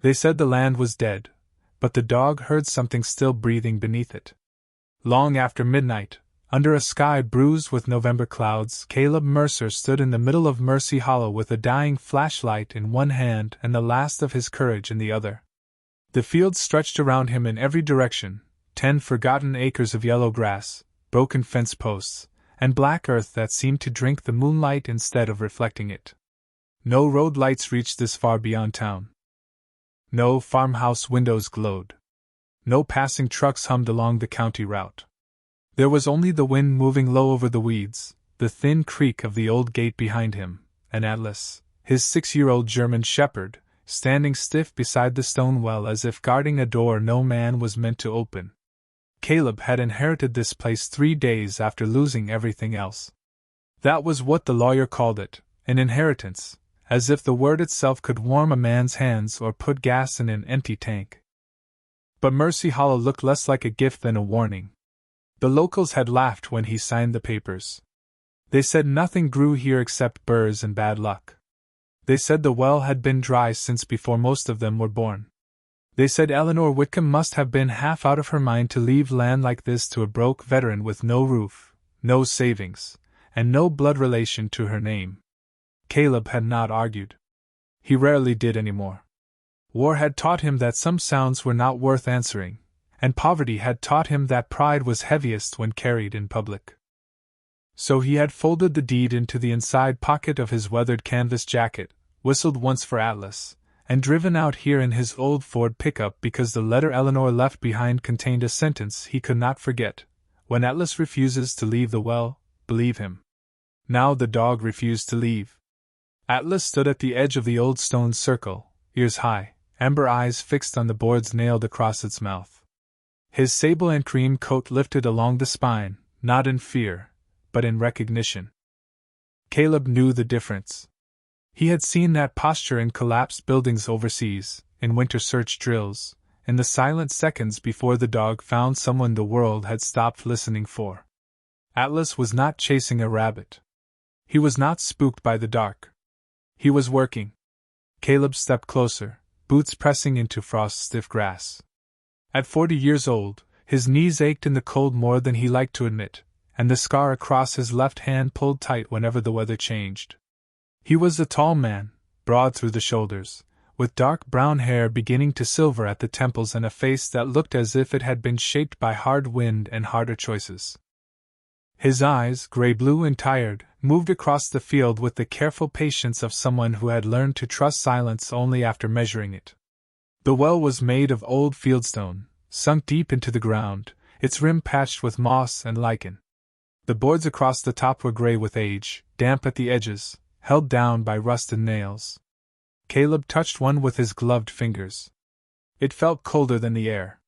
They said the land was dead, but the dog heard something still breathing beneath it. Long after midnight, under a sky bruised with November clouds, Caleb Mercer stood in the middle of Mercy Hollow with a dying flashlight in one hand and the last of his courage in the other. The fields stretched around him in every direction, 10 forgotten acres of yellow grass, broken fence posts, and black earth that seemed to drink the moonlight instead of reflecting it. No road lights reached this far beyond town. No farmhouse windows glowed. No passing trucks hummed along the county route. There was only the wind moving low over the weeds, the thin creak of the old gate behind him, and Atlas, his 6-year-old German shepherd, standing stiff beside the stone well as if guarding a door no man was meant to open. Caleb had inherited this place 3 days after losing everything else. That was what the lawyer called it, an inheritance, as if the word itself could warm a man's hands or put gas in an empty tank. But Mercy Hollow looked less like a gift than a warning. The locals had laughed when he signed the papers. They said nothing grew here except burrs and bad luck. They said the well had been dry since before most of them were born. They said Eleanor Whitcomb must have been half out of her mind to leave land like this to a broke veteran with no roof, no savings, and no blood relation to her name. Caleb had not argued. He rarely did anymore. War had taught him that some sounds were not worth answering, and poverty had taught him that pride was heaviest when carried in public. So he had folded the deed into the inside pocket of his weathered canvas jacket, whistled once for Atlas, and driven out here in his old Ford pickup because the letter Eleanor left behind contained a sentence he could not forget: "When Atlas refuses to leave the well, believe him." Now the dog refused to leave. Atlas stood at the edge of the old stone circle, ears high, amber eyes fixed on the boards nailed across its mouth. His sable and cream coat lifted along the spine, not in fear, but in recognition. Caleb knew the difference. He had seen that posture in collapsed buildings overseas, in winter search drills, in the silent seconds before the dog found someone the world had stopped listening for. Atlas was not chasing a rabbit. He was not spooked by the dark. He was working. Caleb stepped closer, boots pressing into frost-stiff grass. At 40 years old, his knees ached in the cold more than he liked to admit, and the scar across his left hand pulled tight whenever the weather changed. He was a tall man, broad through the shoulders, with dark brown hair beginning to silver at the temples and a face that looked as if it had been shaped by hard wind and harder choices. His eyes, gray-blue and tired, moved across the field with the careful patience of someone who had learned to trust silence only after measuring it. The well was made of old fieldstone, sunk deep into the ground, its rim patched with moss and lichen. The boards across the top were gray with age, damp at the edges, held down by rusted nails. Caleb touched one with his gloved fingers. It felt colder than the air.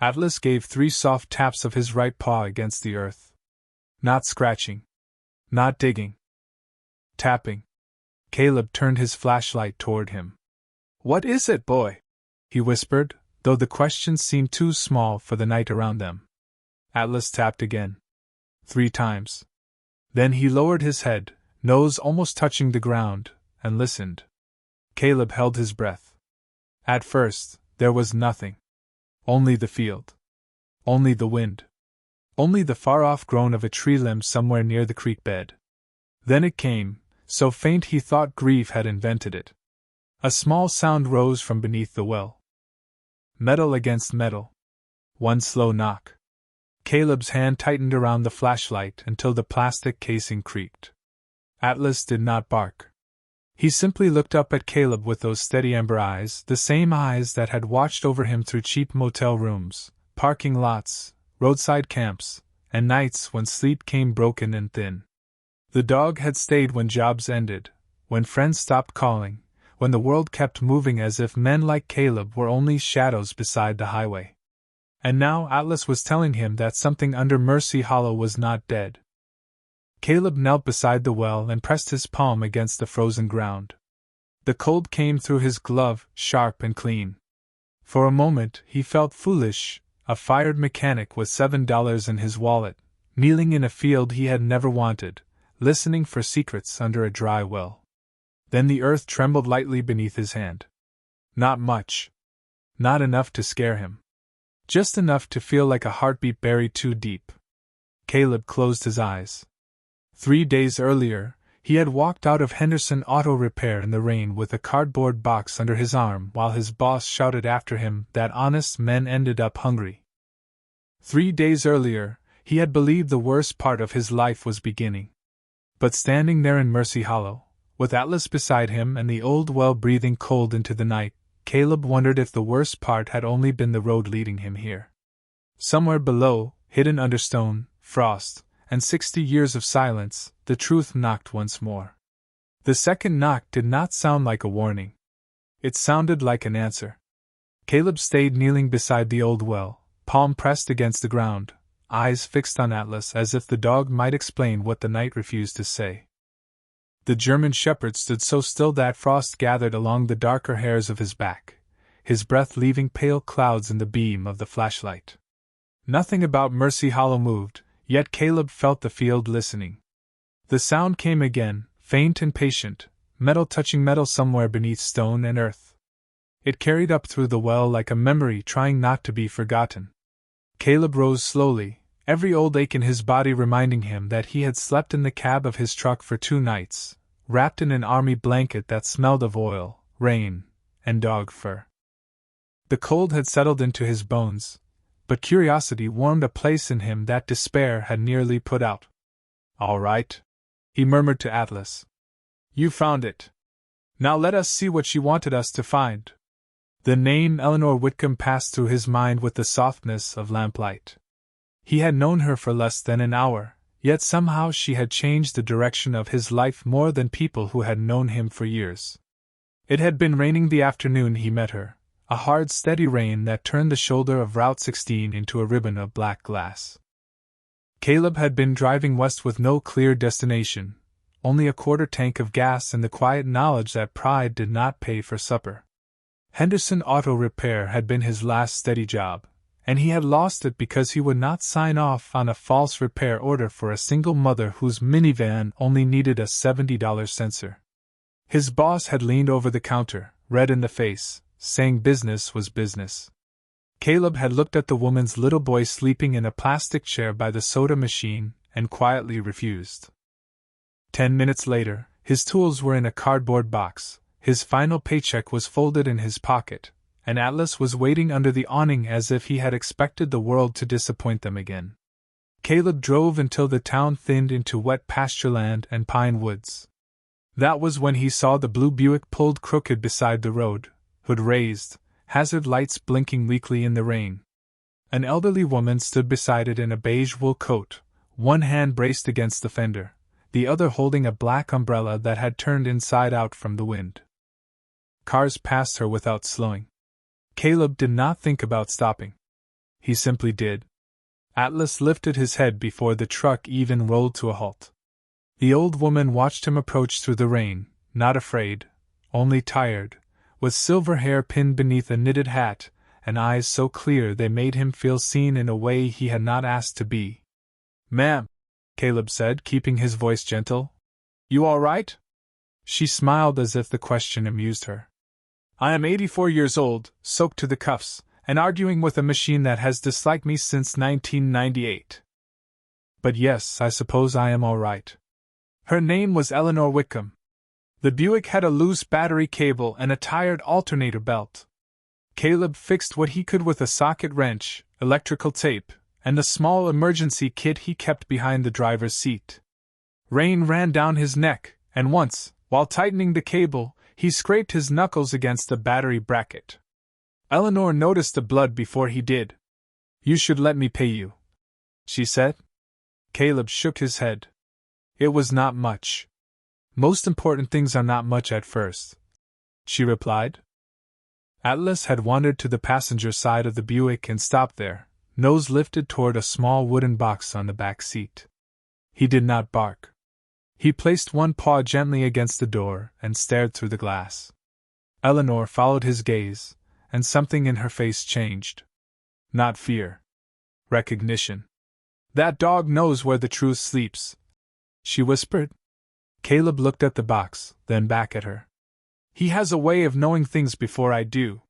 Atlas gave 3 soft taps of his right paw against the earth. Not scratching. Not digging. Tapping. Caleb turned his flashlight toward him. "What is it, boy?" he whispered, though the question seemed too small for the night around them. Atlas tapped again. 3 times. Then he lowered his head, nose almost touching the ground, and listened. Caleb held his breath. At first, there was nothing. Only the field. Only the wind. Only the far-off groan of a tree limb somewhere near the creek bed. Then it came, so faint he thought grief had invented it. A small sound rose from beneath the well. Metal against metal. One slow knock. Caleb's hand tightened around the flashlight until the plastic casing creaked. Atlas did not bark. He simply looked up at Caleb with those steady amber eyes, the same eyes that had watched over him through cheap motel rooms, parking lots, roadside camps, and nights when sleep came broken and thin. The dog had stayed when jobs ended, when friends stopped calling, when the world kept moving as if men like Caleb were only shadows beside the highway. And now Atlas was telling him that something under Mercy Hollow was not dead. Caleb knelt beside the well and pressed his palm against the frozen ground. The cold came through his glove, sharp and clean. For a moment he felt foolish, a fired mechanic with $7 in his wallet, kneeling in a field he had never wanted, listening for secrets under a dry well. Then the earth trembled lightly beneath his hand. Not much. Not enough to scare him. Just enough to feel like a heartbeat buried too deep. Caleb closed his eyes. 3 days earlier, he had walked out of Henderson Auto Repair in the rain with a cardboard box under his arm while his boss shouted after him that honest men ended up hungry. 3 days earlier, he had believed the worst part of his life was beginning. But standing there in Mercy Hollow, with Atlas beside him and the old well breathing cold into the night, Caleb wondered if the worst part had only been the road leading him here. Somewhere below, hidden under stone, frost, and 60 years of silence, the truth knocked once more. The second knock did not sound like a warning. It sounded like an answer. Caleb stayed kneeling beside the old well, palm pressed against the ground, eyes fixed on Atlas as if the dog might explain what the night refused to say. The German shepherd stood so still that frost gathered along the darker hairs of his back, his breath leaving pale clouds in the beam of the flashlight. Nothing about Mercy Hollow moved, yet Caleb felt the field listening. The sound came again, faint and patient, metal touching metal somewhere beneath stone and earth. It carried up through the well like a memory trying not to be forgotten. Caleb rose slowly, every old ache in his body reminding him that he had slept in the cab of his truck for 2 nights, wrapped in an army blanket that smelled of oil, rain, and dog fur. The cold had settled into his bones, but curiosity warmed a place in him that despair had nearly put out. "All right," he murmured to Atlas. "You found it. Now let us see what she wanted us to find." The name Eleanor Whitcomb passed through his mind with the softness of lamplight. He had known her for less than an hour, yet somehow she had changed the direction of his life more than people who had known him for years. It had been raining the afternoon he met her, a hard, steady rain that turned the shoulder of Route 16 into a ribbon of black glass. Caleb had been driving west with no clear destination, only a quarter tank of gas and the quiet knowledge that pride did not pay for supper. Henderson Auto Repair had been his last steady job, and he had lost it because he would not sign off on a false repair order for a single mother whose minivan only needed a $70 sensor. His boss had leaned over the counter, red in the face, saying business was business. Caleb had looked at the woman's little boy sleeping in a plastic chair by the soda machine and quietly refused. 10 minutes later, his tools were in a cardboard box, his final paycheck was folded in his pocket, and Atlas was waiting under the awning as if he had expected the world to disappoint them again. Caleb drove until the town thinned into wet pastureland and pine woods. That was when he saw the blue Buick pulled crooked beside the road, hood raised, hazard lights blinking weakly in the rain. An elderly woman stood beside it in a beige wool coat, one hand braced against the fender, the other holding a black umbrella that had turned inside out from the wind. Cars passed her without slowing. Caleb did not think about stopping. He simply did. Atlas lifted his head before the truck even rolled to a halt. The old woman watched him approach through the rain, not afraid, only tired, with silver hair pinned beneath a knitted hat, and eyes so clear they made him feel seen in a way he had not asked to be. "Ma'am," Caleb said, keeping his voice gentle. "You all right?" She smiled as if the question amused her. "I am 84 years old, soaked to the cuffs, and arguing with a machine that has disliked me since 1998. But yes, I suppose I am all right." Her name was Eleanor Whitcomb. The Buick had a loose battery cable and a tired alternator belt. Caleb fixed what he could with a socket wrench, electrical tape, and the small emergency kit he kept behind the driver's seat. Rain ran down his neck, and once, while tightening the cable, he scraped his knuckles against the battery bracket. Eleanor noticed the blood before he did. "You should let me pay you," she said. Caleb shook his head. "It was not much. Most important things are not much at first," she replied. Atlas had wandered to the passenger side of the Buick and stopped there, nose lifted toward a small wooden box on the back seat. He did not bark. He placed one paw gently against the door and stared through the glass. Eleanor followed his gaze, and something in her face changed. Not fear. Recognition. "That dog knows where the truth sleeps," she whispered. Caleb looked at the box, then back at her. He has a way of knowing things before I do.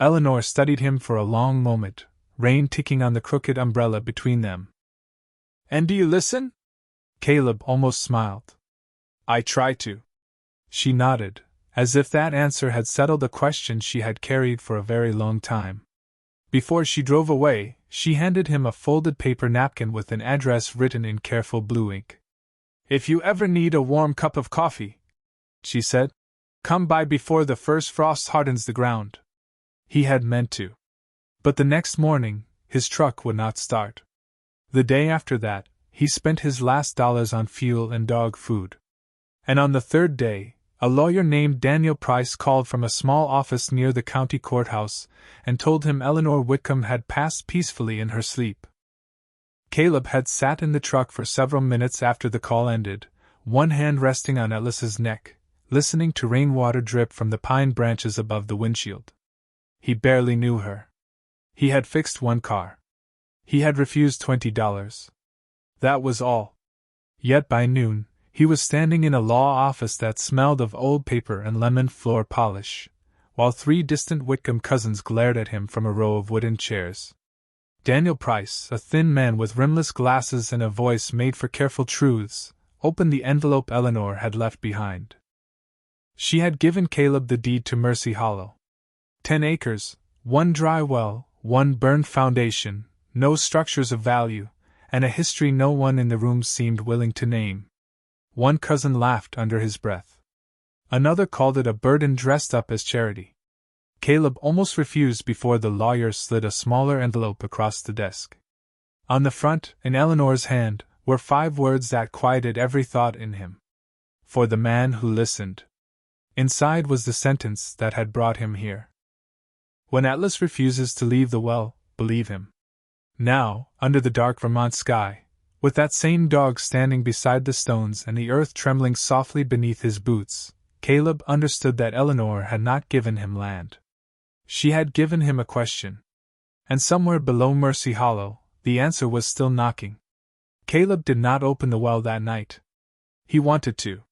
Eleanor studied him for a long moment, rain ticking on the crooked umbrella between them. And do you listen? Caleb almost smiled. I try to. She nodded, as if that answer had settled a question she had carried for a very long time. Before she drove away, she handed him a folded paper napkin with an address written in careful blue ink. If you ever need a warm cup of coffee, she said, come by before the first frost hardens the ground. He had meant to. But the next morning, his truck would not start. The day after that, he spent his last dollars on fuel and dog food. And on the third day, a lawyer named Daniel Price called from a small office near the county courthouse and told him Eleanor Whitcomb had passed peacefully in her sleep. Caleb had sat in the truck for several minutes after the call ended, one hand resting on Atlas's neck, listening to rainwater drip from the pine branches above the windshield. He barely knew her. He had fixed one car. He had refused $20. That was all. Yet by noon, he was standing in a law office that smelled of old paper and lemon floor polish, while three distant Whitcomb cousins glared at him from a row of wooden chairs. Daniel Price, a thin man with rimless glasses and a voice made for careful truths, opened the envelope Eleanor had left behind. She had given Caleb the deed to Mercy Hollow. 10 acres, 1 dry well, 1 burned foundation, no structures of value, and a history no one in the room seemed willing to name. One cousin laughed under his breath. Another called it a burden dressed up as charity. Caleb almost refused before the lawyer slid a smaller envelope across the desk. On the front, in Eleanor's hand, were 5 words that quieted every thought in him. For the man who listened. Inside was the sentence that had brought him here. When Atlas refuses to leave the well, believe him. Now, under the dark Vermont sky, with that same dog standing beside the stones and the earth trembling softly beneath his boots, Caleb understood that Eleanor had not given him land. She had given him a question. And somewhere below Mercy Hollow, the answer was still knocking. Caleb did not open the well that night. He wanted to.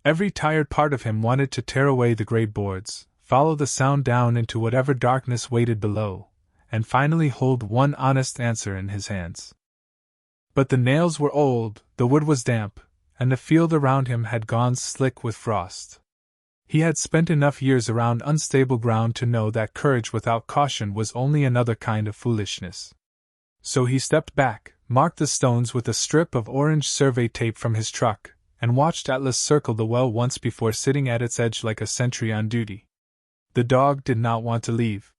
Every tired part of him wanted to tear away the gray boards, follow the sound down into whatever darkness waited below, and finally hold one honest answer in his hands. But the nails were old, the wood was damp, and the field around him had gone slick with frost. He had spent enough years around unstable ground to know that courage without caution was only another kind of foolishness. So he stepped back, marked the stones with a strip of orange survey tape from his truck, and watched Atlas circle the well once before sitting at its edge like a sentry on duty. The dog did not want to leave.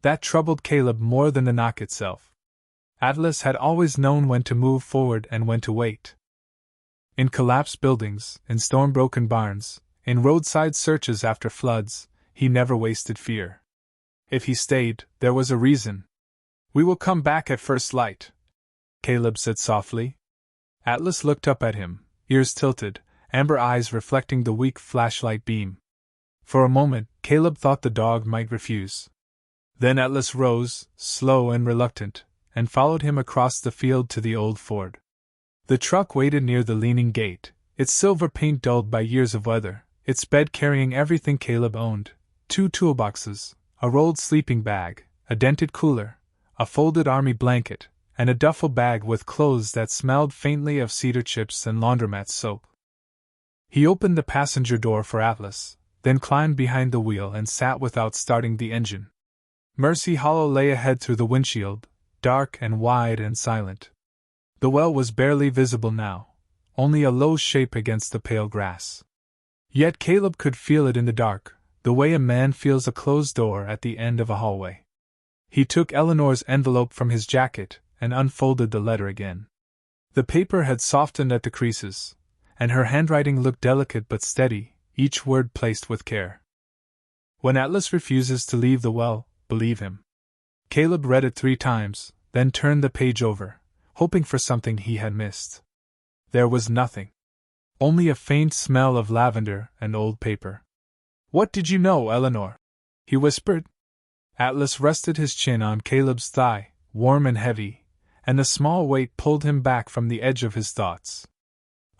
That troubled Caleb more than the knock itself. Atlas had always known when to move forward and when to wait. In collapsed buildings, in storm-broken barns, in roadside searches after floods, he never wasted fear. If he stayed, there was a reason. We will come back at first light, Caleb said softly. Atlas looked up at him, ears tilted, amber eyes reflecting the weak flashlight beam. For a moment, Caleb thought the dog might refuse. Then Atlas rose, slow and reluctant, and followed him across the field to the old Ford. The truck waited near the leaning gate, its silver paint dulled by years of weather, its bed carrying everything Caleb owned: 2 toolboxes, a rolled sleeping bag, a dented cooler, a folded army blanket, and a duffel bag with clothes that smelled faintly of cedar chips and laundromat soap. He opened the passenger door for Atlas, then climbed behind the wheel and sat without starting the engine. Mercy Hollow lay ahead through the windshield, dark and wide and silent. The well was barely visible now, only a low shape against the pale grass. Yet Caleb could feel it in the dark, the way a man feels a closed door at the end of a hallway. He took Eleanor's envelope from his jacket and unfolded the letter again. The paper had softened at the creases, and her handwriting looked delicate but steady, each word placed with care. When Atlas refuses to leave the well, believe him. Caleb read it 3 times, then turned the page over, hoping for something he had missed. There was nothing. Only a faint smell of lavender and old paper. "What did you know, Eleanor?" he whispered. Atlas rested his chin on Caleb's thigh, warm and heavy, and the small weight pulled him back from the edge of his thoughts.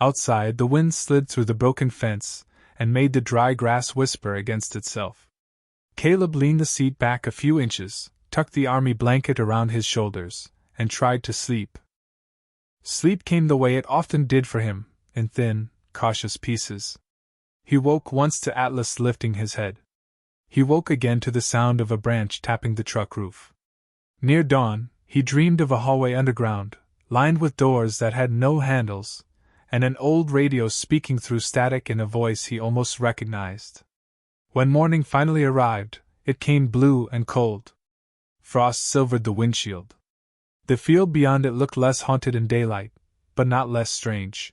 Outside, the wind slid through the broken fence, and made the dry grass whisper against itself. Caleb leaned the seat back a few inches, tucked the army blanket around his shoulders, and tried to sleep. Sleep came the way it often did for him, in thin, cautious pieces. He woke once to Atlas lifting his head. He woke again to the sound of a branch tapping the truck roof. Near dawn, he dreamed of a hallway underground, lined with doors that had no handles, and an old radio speaking through static in a voice he almost recognized. When morning finally arrived, it came blue and cold. Frost silvered the windshield. The field beyond it looked less haunted in daylight, but not less strange.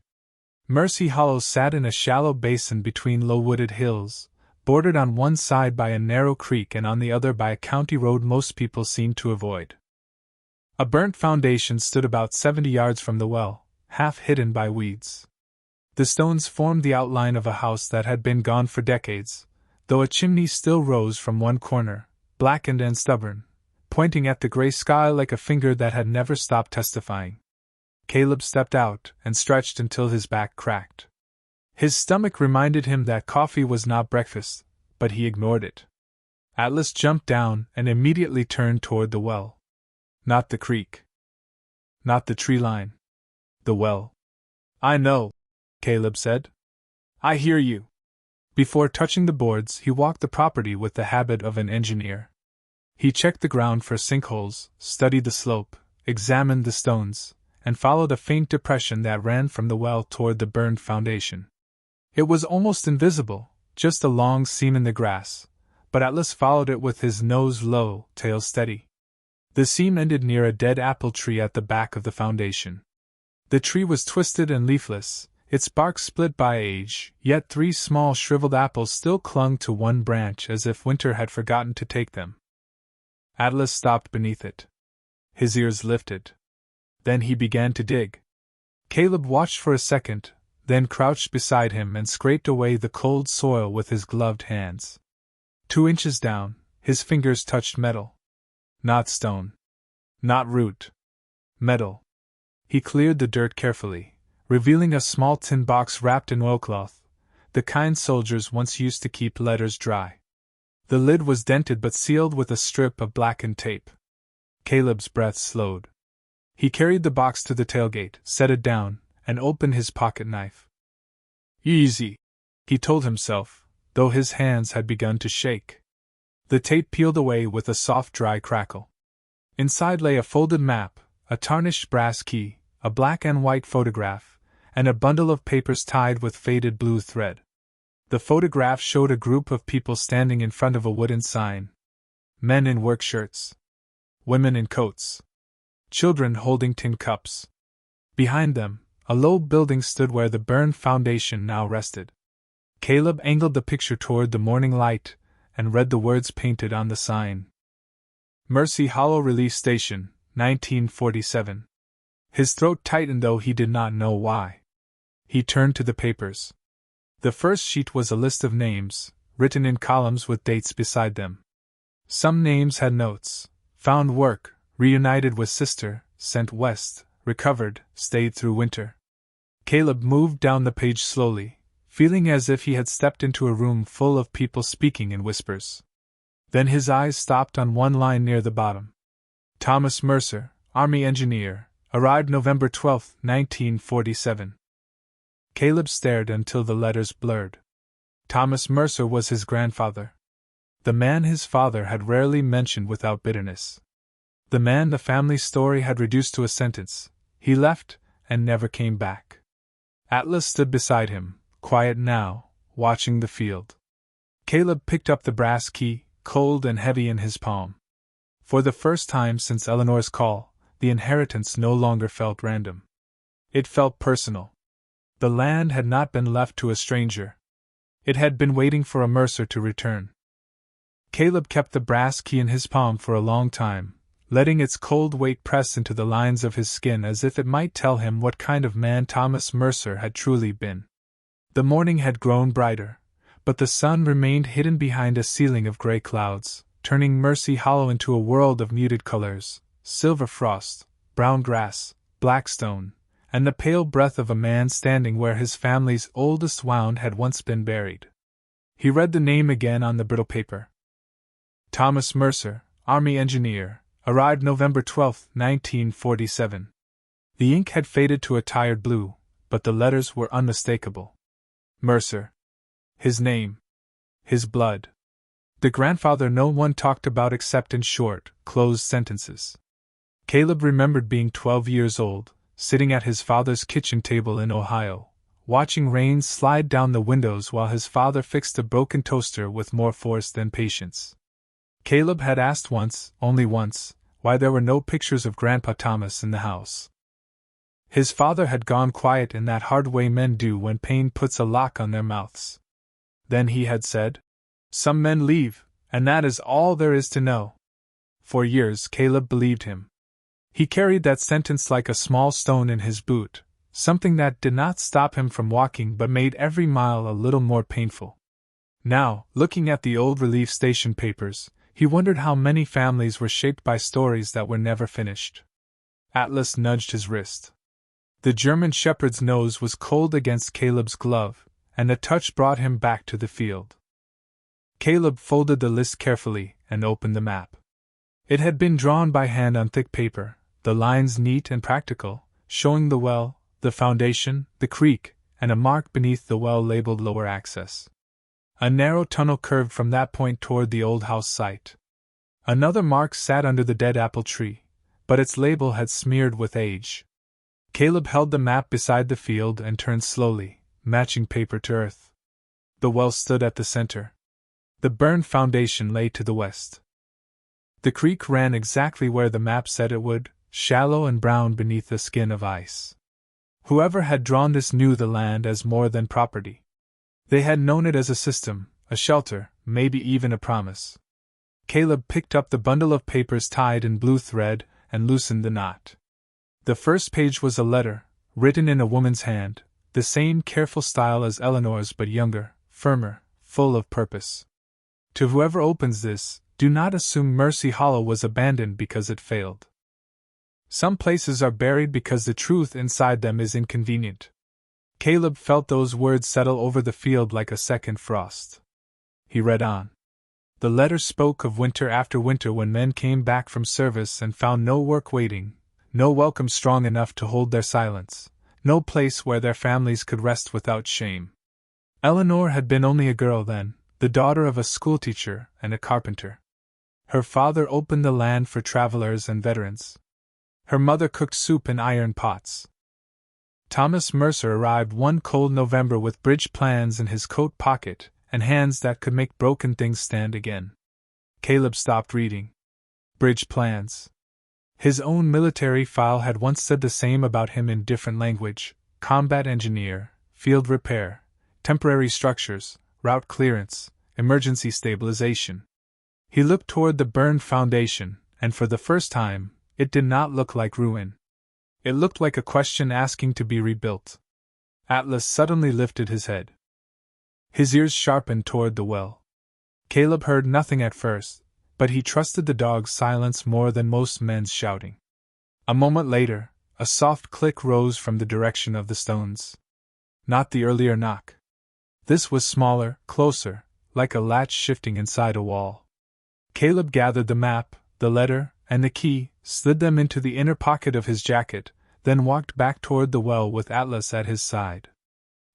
Mercy Hollow sat in a shallow basin between low-wooded hills, bordered on one side by a narrow creek and on the other by a county road most people seemed to avoid. A burnt foundation stood about 70 yards from the well, half hidden by weeds. The stones formed the outline of a house that had been gone for decades, though a chimney still rose from one corner, blackened and stubborn, pointing at the gray sky like a finger that had never stopped testifying. Caleb stepped out and stretched until his back cracked. His stomach reminded him that coffee was not breakfast, but he ignored it. Atlas jumped down and immediately turned toward the well. Not the creek. Not the tree line. The well. "I know," Caleb said. "I hear you." Before touching the boards, he walked the property with the habit of an engineer. He checked the ground for sinkholes, studied the slope, examined the stones, and followed a faint depression that ran from the well toward the burned foundation. It was almost invisible, just a long seam in the grass, but Atlas followed it with his nose low, tail steady. The seam ended near a dead apple tree at the back of the foundation. The tree was twisted and leafless, its bark split by age, yet 3 small shriveled apples still clung to one branch as if winter had forgotten to take them. Atlas stopped beneath it. His ears lifted. Then he began to dig. Caleb watched for a second, then crouched beside him and scraped away the cold soil with his gloved hands. 2 inches down, his fingers touched metal. Not stone. Not root. Metal. He cleared the dirt carefully, revealing a small tin box wrapped in oilcloth, the kind soldiers once used to keep letters dry. The lid was dented but sealed with a strip of blackened tape. Caleb's breath slowed. He carried the box to the tailgate, set it down, and opened his pocket knife. "Easy," he told himself, though his hands had begun to shake. The tape peeled away with a soft, dry crackle. Inside lay a folded map, a tarnished brass key, a black and white photograph, and a bundle of papers tied with faded blue thread. The photograph showed a group of people standing in front of a wooden sign. Men in work shirts. Women in coats. Children holding tin cups. Behind them, a low building stood where the burned foundation now rested. Caleb angled the picture toward the morning light and read the words painted on the sign. Mercy Hollow Relief Station, 1947. His throat tightened, though he did not know why. He turned to the papers. The first sheet was a list of names, written in columns with dates beside them. Some names had notes: found work, reunited with sister, sent west, recovered, stayed through winter. Caleb moved down the page slowly, feeling as if he had stepped into a room full of people speaking in whispers. Then his eyes stopped on one line near the bottom. Thomas Mercer, Army Engineer, arrived November 12, 1947. Caleb stared until the letters blurred. Thomas Mercer was his grandfather. The man his father had rarely mentioned without bitterness. The man the family story had reduced to a sentence: he left and never came back. Atlas stood beside him, quiet now, watching the field. Caleb picked up the brass key, cold and heavy in his palm. For the first time since Eleanor's call, the inheritance no longer felt random. It felt personal. The land had not been left to a stranger. It had been waiting for a Mercer to return. Caleb kept the brass key in his palm for a long time, letting its cold weight press into the lines of his skin as if it might tell him what kind of man Thomas Mercer had truly been. The morning had grown brighter, but the sun remained hidden behind a ceiling of gray clouds, turning Mercy Hollow into a world of muted colors: silver frost, brown grass, black stone, and the pale breath of a man standing where his family's oldest wound had once been buried. He read the name again on the brittle paper. Thomas Mercer, Army Engineer, arrived November 12, 1947. The ink had faded to a tired blue, but the letters were unmistakable. Mercer. His name. His blood. The grandfather no one talked about except in short, closed sentences. Caleb remembered being 12 years old, sitting at his father's kitchen table in Ohio, watching rain slide down the windows while his father fixed a broken toaster with more force than patience. Caleb had asked once, only once, why there were no pictures of Grandpa Thomas in the house. His father had gone quiet in that hard way men do when pain puts a lock on their mouths. Then he had said, "Some men leave, and that is all there is to know." For years Caleb believed him. He carried that sentence like a small stone in his boot, something that did not stop him from walking but made every mile a little more painful. Now, looking at the old relief station papers, he wondered how many families were shaped by stories that were never finished. Atlas nudged his wrist. The German shepherd's nose was cold against Caleb's glove, and the touch brought him back to the field. Caleb folded the list carefully and opened the map. It had been drawn by hand on thick paper, the lines neat and practical, showing the well, the foundation, the creek, and a mark beneath the well labeled lower access. A narrow tunnel curved from that point toward the old house site. Another mark sat under the dead apple tree, but its label had smeared with age. Caleb held the map beside the field and turned slowly, matching paper to earth. The well stood at the center. The burned foundation lay to the west. The creek ran exactly where the map said it would, shallow and brown beneath a skin of ice. Whoever had drawn this knew the land as more than property. They had known it as a system, a shelter, maybe even a promise. Caleb picked up the bundle of papers tied in blue thread and loosened the knot. The first page was a letter, written in a woman's hand, the same careful style as Eleanor's but younger, firmer, full of purpose. To whoever opens this, do not assume Mercy Hollow was abandoned because it failed. Some places are buried because the truth inside them is inconvenient. Caleb felt those words settle over the field like a second frost. He read on. The letter spoke of winter after winter when men came back from service and found no work waiting, no welcome strong enough to hold their silence, no place where their families could rest without shame. Eleanor had been only a girl then, the daughter of a schoolteacher and a carpenter. Her father opened the land for travelers and veterans. Her mother cooked soup in iron pots. Thomas Mercer arrived one cold November with bridge plans in his coat pocket and hands that could make broken things stand again. Caleb stopped reading. Bridge plans. His own military file had once said the same about him in different language: combat engineer, field repair, temporary structures, route clearance, emergency stabilization. He looked toward the burned foundation, and for the first time, it did not look like ruin. It looked like a question asking to be rebuilt. Atlas suddenly lifted his head. His ears sharpened toward the well. Caleb heard nothing at first, but he trusted the dog's silence more than most men's shouting. A moment later, a soft click rose from the direction of the stones. Not the earlier knock. This was smaller, closer, like a latch shifting inside a wall. Caleb gathered the map, the letter, and the key, slid them into the inner pocket of his jacket, then walked back toward the well with Atlas at his side.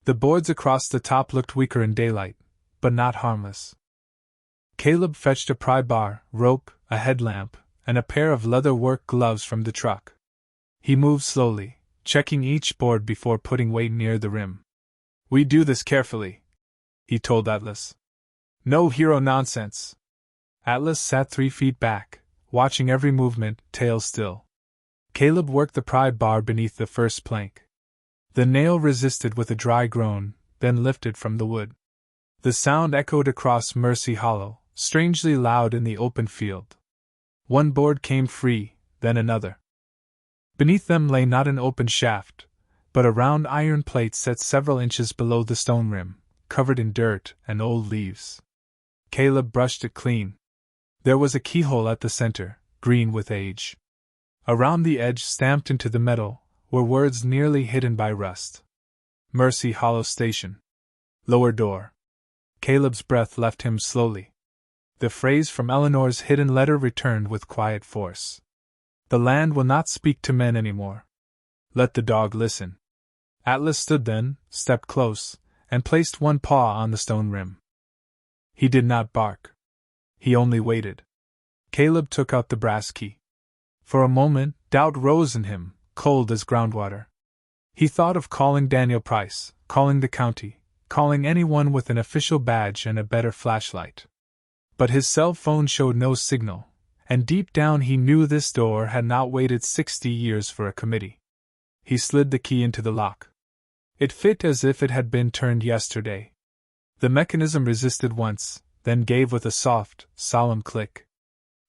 The boards across the top looked weaker in daylight, but not harmless. Caleb fetched a pry bar, rope, a headlamp, and a pair of leather-work gloves from the truck. He moved slowly, checking each board before putting weight near the rim. "We do this carefully," he told Atlas. "No hero nonsense." Atlas sat 3 feet back, watching every movement, tail still. Caleb worked the pry bar beneath the first plank. The nail resisted with a dry groan, then lifted from the wood. The sound echoed across Mercy Hollow, strangely loud in the open field. One board came free, then another. Beneath them lay not an open shaft, but a round iron plate set several inches below the stone rim, covered in dirt and old leaves. Caleb brushed it clean. There was a keyhole at the center, green with age. Around the edge, stamped into the metal, were words nearly hidden by rust. Mercy Hollow Station. Lower door. Caleb's breath left him slowly. The phrase from Eleanor's hidden letter returned with quiet force. The land will not speak to men anymore. Let the dog listen. Atlas stood then, stepped close, and placed one paw on the stone rim. He did not bark. He only waited. Caleb took out the brass key. For a moment, doubt rose in him, cold as groundwater. He thought of calling Daniel Price, calling the county, calling anyone with an official badge and a better flashlight. But his cell phone showed no signal, and deep down he knew this door had not waited 60 years for a committee. He slid the key into the lock. It fit as if it had been turned yesterday. The mechanism resisted once, then gave with a soft, solemn click.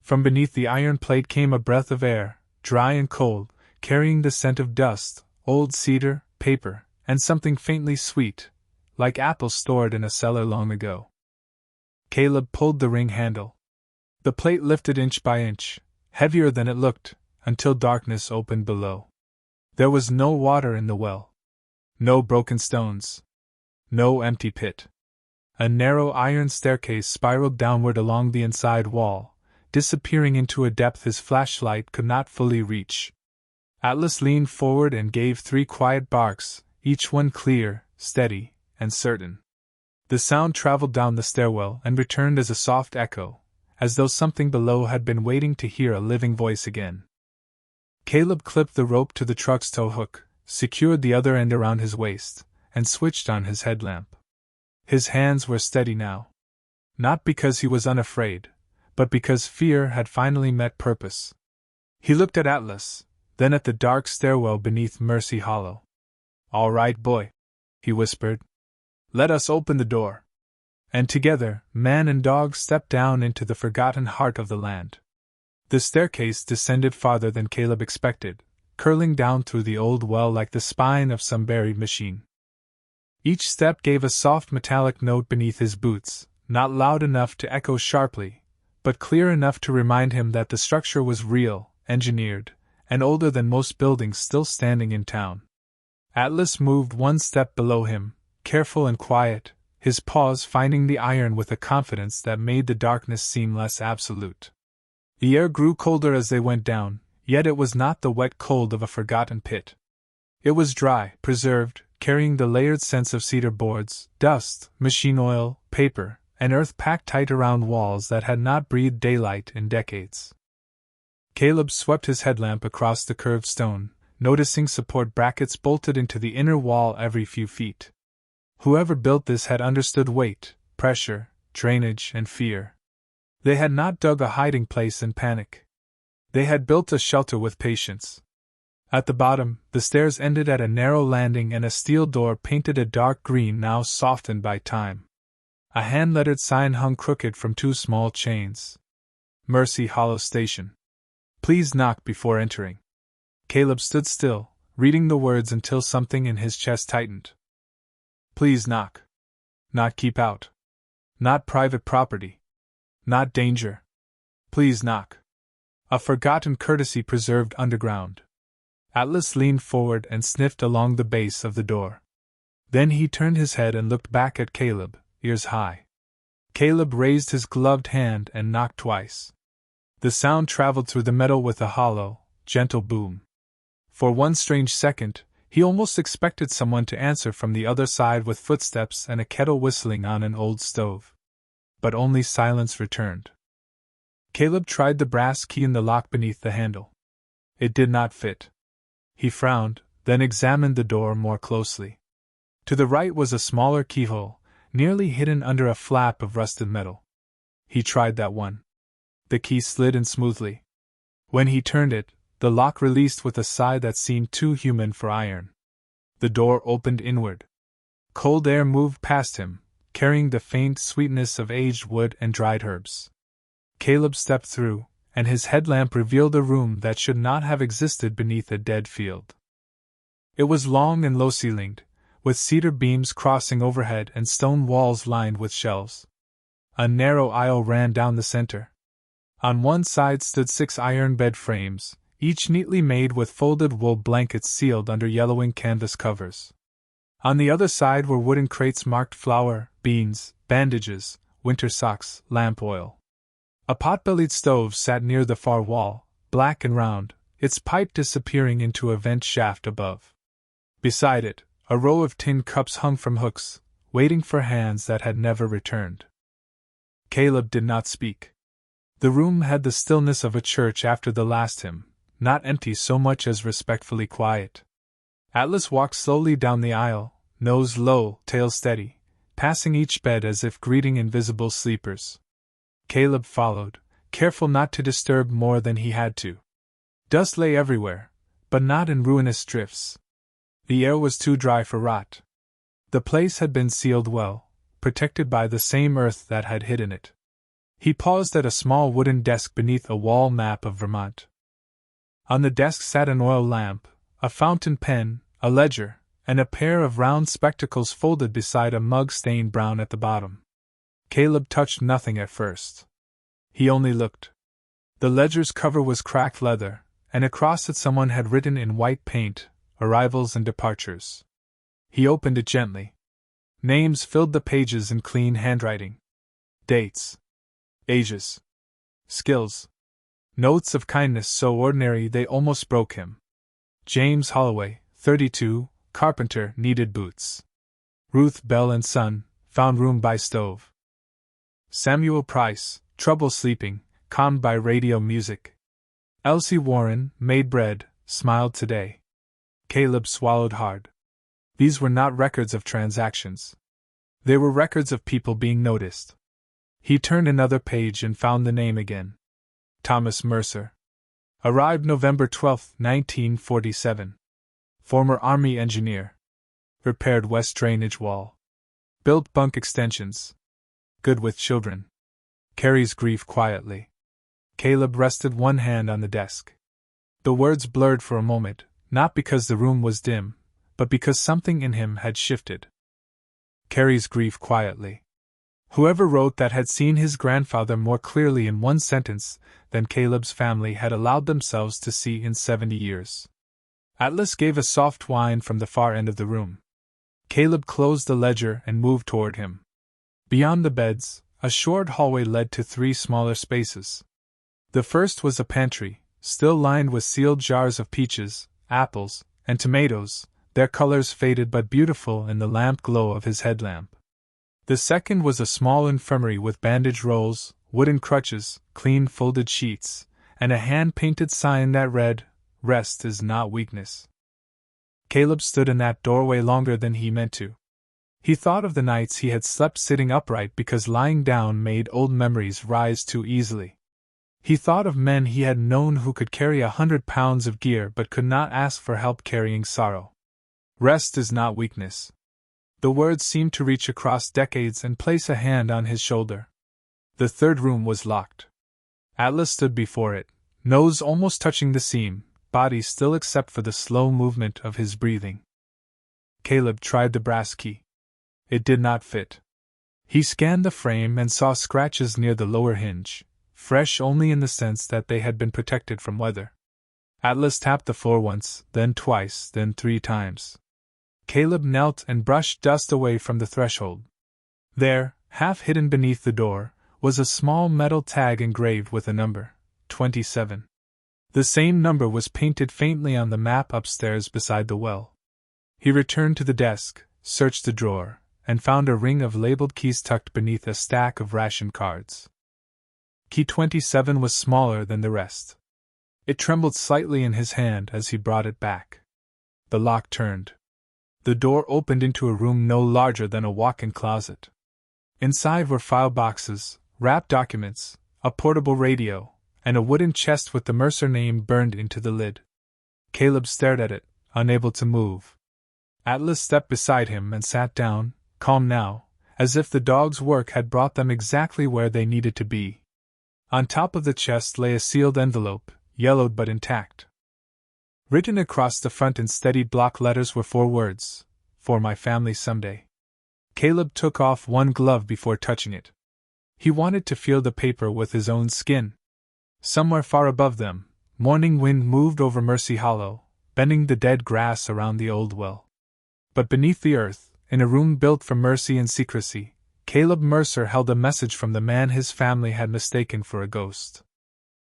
From beneath the iron plate came a breath of air, dry and cold, carrying the scent of dust, old cedar, paper, and something faintly sweet, like apples stored in a cellar long ago. Caleb pulled the ring handle. The plate lifted inch by inch, heavier than it looked, until darkness opened below. There was no water in the well. No broken stones. No empty pit. A narrow iron staircase spiraled downward along the inside wall, disappearing into a depth his flashlight could not fully reach. Atlas leaned forward and gave 3 quiet barks, each one clear, steady, and certain. The sound traveled down the stairwell and returned as a soft echo, as though something below had been waiting to hear a living voice again. Caleb clipped the rope to the truck's tow hook, secured the other end around his waist, and switched on his headlamp. His hands were steady now. Not because he was unafraid, but because fear had finally met purpose. He looked at Atlas, then at the dark stairwell beneath Mercy Hollow. "All right, boy," he whispered. "Let us open the door." And together, man and dog stepped down into the forgotten heart of the land. The staircase descended farther than Caleb expected, curling down through the old well like the spine of some buried machine. Each step gave a soft metallic note beneath his boots, not loud enough to echo sharply, but clear enough to remind him that the structure was real, engineered, and older than most buildings still standing in town. Atlas moved one step below him, careful and quiet, his paws finding the iron with a confidence that made the darkness seem less absolute. The air grew colder as they went down, yet it was not the wet cold of a forgotten pit. It was dry, preserved, carrying the layered scents of cedar boards, dust, machine oil, paper, and earth packed tight around walls that had not breathed daylight in decades. Caleb swept his headlamp across the curved stone, noticing support brackets bolted into the inner wall every few feet. Whoever built this had understood weight, pressure, drainage, and fear. They had not dug a hiding place in panic. They had built a shelter with patience. At the bottom, the stairs ended at a narrow landing and a steel door painted a dark green now softened by time. A hand-lettered sign hung crooked from 2 small chains. Mercy Hollow Station. Please knock before entering. Caleb stood still, reading the words until something in his chest tightened. Please knock. Not keep out. Not private property. Not danger. Please knock. A forgotten courtesy preserved underground. Atlas leaned forward and sniffed along the base of the door. Then he turned his head and looked back at Caleb, ears high. Caleb raised his gloved hand and knocked twice. The sound traveled through the metal with a hollow, gentle boom. For one strange second, he almost expected someone to answer from the other side with footsteps and a kettle whistling on an old stove. But only silence returned. Caleb tried the brass key in the lock beneath the handle. It did not fit. He frowned, then examined the door more closely. To the right was a smaller keyhole, nearly hidden under a flap of rusted metal. He tried that one. The key slid in smoothly. When he turned it, the lock released with a sigh that seemed too human for iron. The door opened inward. Cold air moved past him, carrying the faint sweetness of aged wood and dried herbs. Caleb stepped through, and his headlamp revealed a room that should not have existed beneath a dead field. It was long and low-ceilinged, with cedar beams crossing overhead and stone walls lined with shelves. A narrow aisle ran down the center. On one side stood 6 iron bed frames, each neatly made with folded wool blankets sealed under yellowing canvas covers. On the other side were wooden crates marked flour, beans, bandages, winter socks, lamp oil. A pot-bellied stove sat near the far wall, black and round, its pipe disappearing into a vent shaft above. Beside it, a row of tin cups hung from hooks, waiting for hands that had never returned. Caleb did not speak. The room had the stillness of a church after the last hymn, not empty so much as respectfully quiet. Atlas walked slowly down the aisle, nose low, tail steady, passing each bed as if greeting invisible sleepers. Caleb followed, careful not to disturb more than he had to. Dust lay everywhere, but not in ruinous drifts. The air was too dry for rot. The place had been sealed well, protected by the same earth that had hidden it. He paused at a small wooden desk beneath a wall map of Vermont. On the desk sat an oil lamp, a fountain pen, a ledger, and a pair of round spectacles folded beside a mug stained brown at the bottom. Caleb touched nothing at first. He only looked. The ledger's cover was cracked leather, and across it someone had written in white paint, "Arrivals and Departures." He opened it gently. Names filled the pages in clean handwriting. Dates. Ages. Skills. Notes of kindness so ordinary they almost broke him. James Holloway, 32, carpenter, needed boots. Ruth Bell and Son, found room by stove. Samuel Price, trouble sleeping, calmed by radio music. Elsie Warren, made bread, smiled today. Caleb swallowed hard. These were not records of transactions. They were records of people being noticed. He turned another page and found the name again. Thomas Mercer. Arrived November 12, 1947. Former Army engineer. Repaired west drainage wall. Built bunk extensions. Good with children. Carries grief quietly. Caleb rested one hand on the desk. The words blurred for a moment, not because the room was dim, but because something in him had shifted. Carries grief quietly. Whoever wrote that had seen his grandfather more clearly in one sentence than Caleb's family had allowed themselves to see in 70 years. Atlas gave a soft whine from the far end of the room. Caleb closed the ledger and moved toward him. Beyond the beds, a short hallway led to 3 smaller spaces. The first was a pantry, still lined with sealed jars of peaches, apples, and tomatoes, their colors faded but beautiful in the lamp glow of his headlamp. The second was a small infirmary with bandage rolls, wooden crutches, clean folded sheets, and a hand-painted sign that read, "Rest is not weakness." Caleb stood in that doorway longer than he meant to. He thought of the nights he had slept sitting upright because lying down made old memories rise too easily. He thought of men he had known who could carry 100 pounds of gear but could not ask for help carrying sorrow. Rest is not weakness. The words seemed to reach across decades and place a hand on his shoulder. The third room was locked. Atlas stood before it, nose almost touching the seam, body still except for the slow movement of his breathing. Caleb tried the brass key. It did not fit. He scanned the frame and saw scratches near the lower hinge, fresh only in the sense that they had been protected from weather. Atlas tapped the floor once, then twice, then 3 times. Caleb knelt and brushed dust away from the threshold. There, half hidden beneath the door, was a small metal tag engraved with a number, 27. The same number was painted faintly on the map upstairs beside the well. He returned to the desk, searched the drawer, and found a ring of labeled keys tucked beneath a stack of ration cards. Key 27 was smaller than the rest. It trembled slightly in his hand as he brought it back. The lock turned. The door opened into a room no larger than a walk-in closet. Inside were file boxes, wrapped documents, a portable radio, and a wooden chest with the Mercer name burned into the lid. Caleb stared at it, unable to move. Atlas stepped beside him and sat down, calm now, as if the dog's work had brought them exactly where they needed to be. On top of the chest lay a sealed envelope, yellowed but intact. Written across the front in steady block letters were 4 words, "For my family someday." Caleb took off one glove before touching it. He wanted to feel the paper with his own skin. Somewhere far above them, morning wind moved over Mercy Hollow, bending the dead grass around the old well. But beneath the earth, in a room built for mercy and secrecy, Caleb Mercer held a message from the man his family had mistaken for a ghost.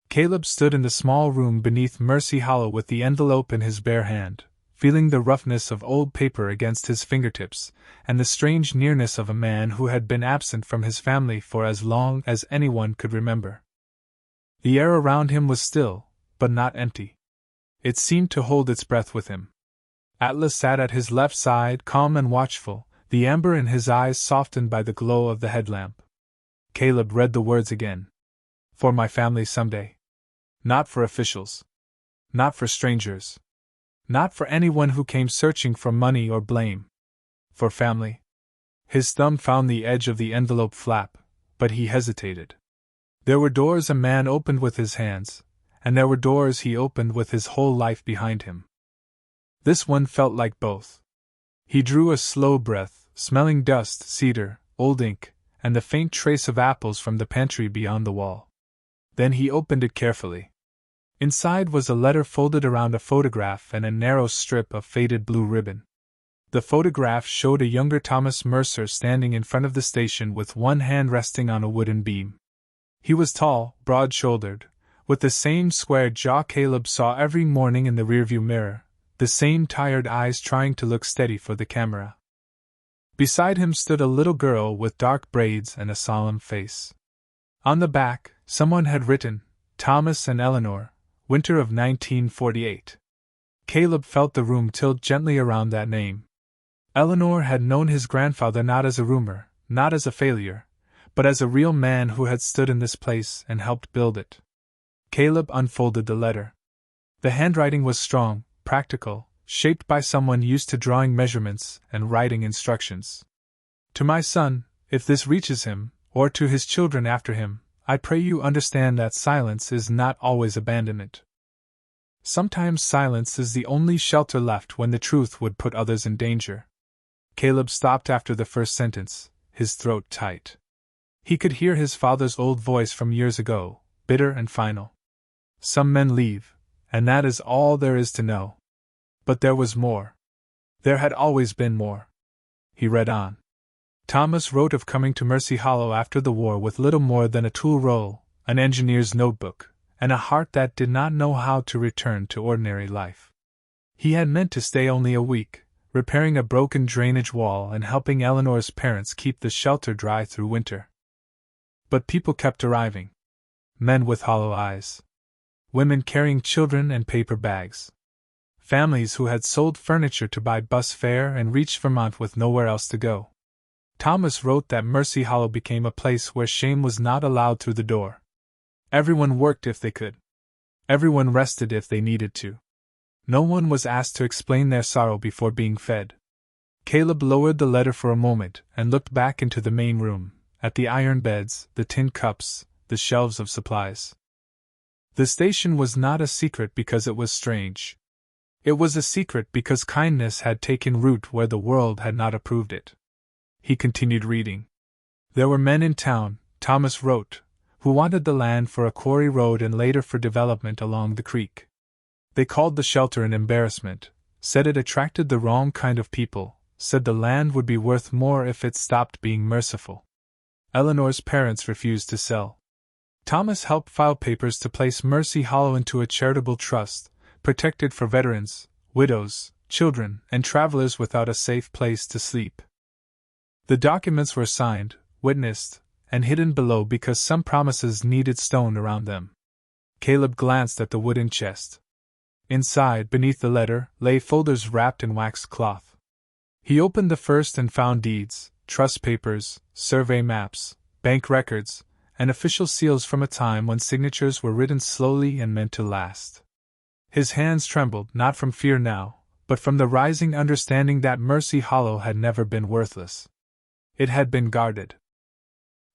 Caleb stood in the small room beneath Mercy Hollow with the envelope in his bare hand, feeling the roughness of old paper against his fingertips, and the strange nearness of a man who had been absent from his family for as long as anyone could remember. The air around him was still, but not empty. It seemed to hold its breath with him. Atlas sat at his left side, calm and watchful, the amber in his eyes softened by the glow of the headlamp. Caleb read the words again. For my family someday. Not for officials. Not for strangers. Not for anyone who came searching for money or blame. For family. His thumb found the edge of the envelope flap, but he hesitated. There were doors a man opened with his hands, and there were doors he opened with his whole life behind him. This one felt like both. He drew a slow breath, smelling dust, cedar, old ink, and the faint trace of apples from the pantry beyond the wall. Then he opened it carefully. Inside was a letter folded around a photograph and a narrow strip of faded blue ribbon. The photograph showed a younger Thomas Mercer standing in front of the station with one hand resting on a wooden beam. He was tall, broad-shouldered, with the same square jaw Caleb saw every morning in the rearview mirror, the same tired eyes trying to look steady for the camera. Beside him stood a little girl with dark braids and a solemn face. On the back, someone had written, Thomas and Eleanor, winter of 1948. Caleb felt the room tilt gently around that name. Eleanor had known his grandfather not as a rumor, not as a failure, but as a real man who had stood in this place and helped build it. Caleb unfolded the letter. The handwriting was strong, practical, shaped by someone used to drawing measurements and writing instructions. To my son, if this reaches him, or to his children after him, I pray you understand that silence is not always abandonment. Sometimes silence is the only shelter left when the truth would put others in danger. Caleb stopped after the first sentence, his throat tight. He could hear his father's old voice from years ago, bitter and final. Some men leave, and that is all there is to know. But there was more. There had always been more. He read on. Thomas wrote of coming to Mercy Hollow after the war with little more than a tool roll, an engineer's notebook, and a heart that did not know how to return to ordinary life. He had meant to stay only a week, repairing a broken drainage wall and helping Eleanor's parents keep the shelter dry through winter. But people kept arriving. Men with hollow eyes. Women carrying children and paper bags. Families who had sold furniture to buy bus fare and reached Vermont with nowhere else to go. Thomas wrote that Mercy Hollow became a place where shame was not allowed through the door. Everyone worked if they could. Everyone rested if they needed to. No one was asked to explain their sorrow before being fed. Caleb lowered the letter for a moment and looked back into the main room, at the iron beds, the tin cups, the shelves of supplies. The station was not a secret because it was strange. It was a secret because kindness had taken root where the world had not approved it. He continued reading. There were men in town, Thomas wrote, who wanted the land for a quarry road and later for development along the creek. They called the shelter an embarrassment, said it attracted the wrong kind of people, said the land would be worth more if it stopped being merciful. Eleanor's parents refused to sell. Thomas helped file papers to place Mercy Hollow into a charitable trust, protected for veterans, widows, children, and travelers without a safe place to sleep. The documents were signed, witnessed, and hidden below because some promises needed stone around them. Caleb glanced at the wooden chest. Inside, beneath the letter, lay folders wrapped in waxed cloth. He opened the first and found deeds, trust papers, survey maps, bank records, and official seals from a time when signatures were written slowly and meant to last. His hands trembled, not from fear now, but from the rising understanding that Mercy Hollow had never been worthless. It had been guarded.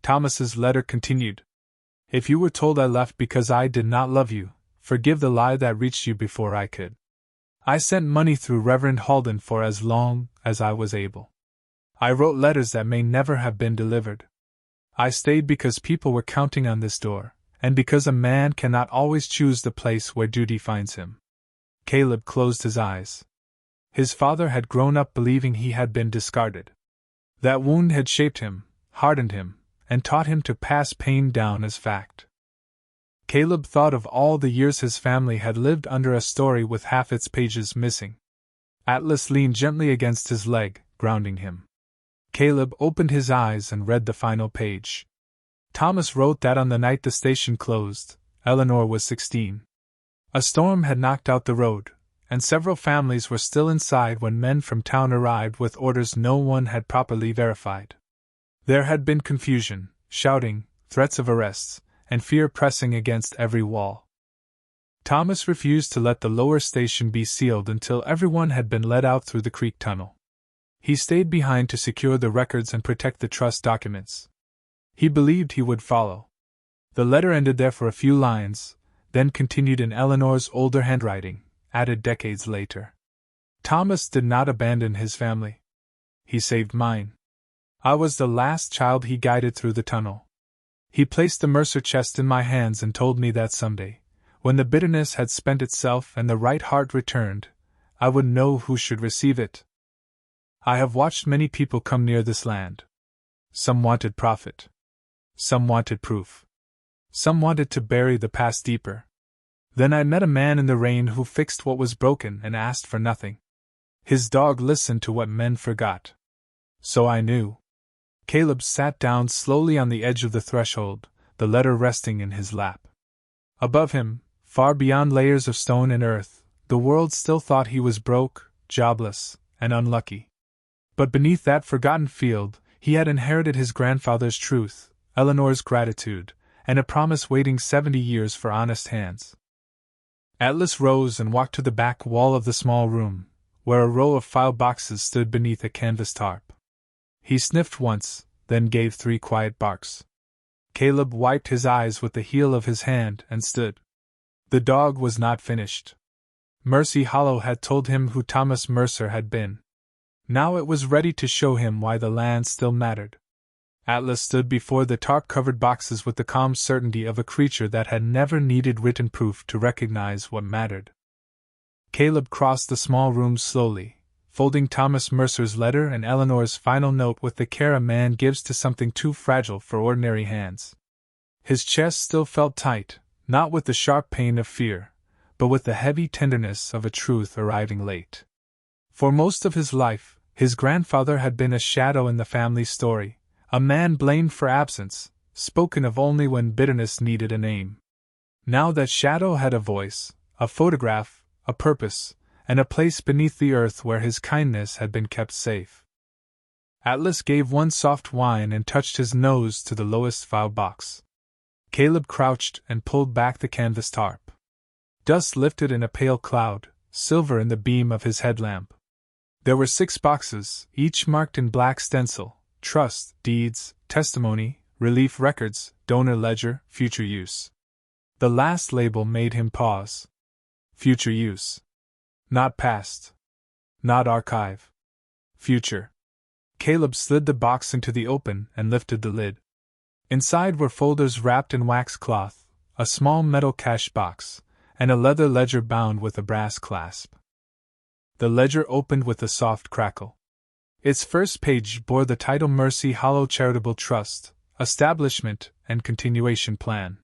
Thomas's letter continued. If you were told I left because I did not love you, forgive the lie that reached you before I could. I sent money through Reverend Halden for as long as I was able. I wrote letters that may never have been delivered. I stayed because people were counting on this door, and because a man cannot always choose the place where duty finds him. Caleb closed his eyes. His father had grown up believing he had been discarded. That wound had shaped him, hardened him, and taught him to pass pain down as fact. Caleb thought of all the years his family had lived under a story with half its pages missing. Atlas leaned gently against his leg, grounding him. Caleb opened his eyes and read the final page. Thomas wrote that on the night the station closed, Eleanor was 16. A storm had knocked out the road, and several families were still inside when men from town arrived with orders no one had properly verified. There had been confusion, shouting, threats of arrests, and fear pressing against every wall. Thomas refused to let the lower station be sealed until everyone had been let out through the creek tunnel. He stayed behind to secure the records and protect the trust documents. He believed he would follow. The letter ended there for a few lines, then continued in Eleanor's older handwriting, added decades later. Thomas did not abandon his family. He saved mine. I was the last child he guided through the tunnel. He placed the Mercer chest in my hands and told me that someday, when the bitterness had spent itself and the right heart returned, I would know who should receive it. I have watched many people come near this land. Some wanted profit. Some wanted proof. Some wanted to bury the past deeper. Then I met a man in the rain who fixed what was broken and asked for nothing. His dog listened to what men forgot. So I knew. Caleb sat down slowly on the edge of the threshold, the letter resting in his lap. Above him, far beyond layers of stone and earth, the world still thought he was broke, jobless, and unlucky. But beneath that forgotten field, he had inherited his grandfather's truth, Eleanor's gratitude, and a promise waiting 70 years for honest hands. Atlas rose and walked to the back wall of the small room, where a row of file boxes stood beneath a canvas tarp. He sniffed once, then gave 3 quiet barks. Caleb wiped his eyes with the heel of his hand and stood. The dog was not finished. Mercy Hollow had told him who Thomas Mercer had been. Now it was ready to show him why the land still mattered. Atlas stood before the tarp-covered boxes with the calm certainty of a creature that had never needed written proof to recognize what mattered. Caleb crossed the small room slowly, folding Thomas Mercer's letter and Eleanor's final note with the care a man gives to something too fragile for ordinary hands. His chest still felt tight, not with the sharp pain of fear, but with the heavy tenderness of a truth arriving late. For most of his life, his grandfather had been a shadow in the family story, a man blamed for absence, spoken of only when bitterness needed a name. Now that shadow had a voice, a photograph, a purpose, and a place beneath the earth where his kindness had been kept safe. Atlas gave one soft whine and touched his nose to the lowest file box. Caleb crouched and pulled back the canvas tarp. Dust lifted in a pale cloud, silver in the beam of his headlamp. There were 6 boxes, each marked in black stencil: trust, deeds, testimony, relief records, donor ledger, future use. The last label made him pause. Future use. Not past. Not archive. Future. Caleb slid the box into the open and lifted the lid. Inside were folders wrapped in wax cloth, a small metal cash box, and a leather ledger bound with a brass clasp. The ledger opened with a soft crackle. Its first page bore the title Mercy Hollow Charitable Trust, Establishment and Continuation Plan.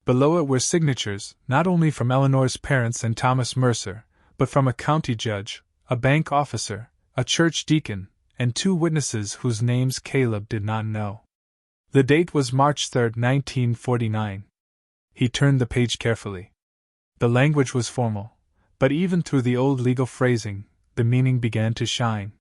Below it were signatures, not only from Eleanor's parents and Thomas Mercer, but from a county judge, a bank officer, a church deacon, and 2 witnesses whose names Caleb did not know. The date was March 3, 1949. He turned the page carefully. The language was formal, but even through the old legal phrasing, the meaning began to shine.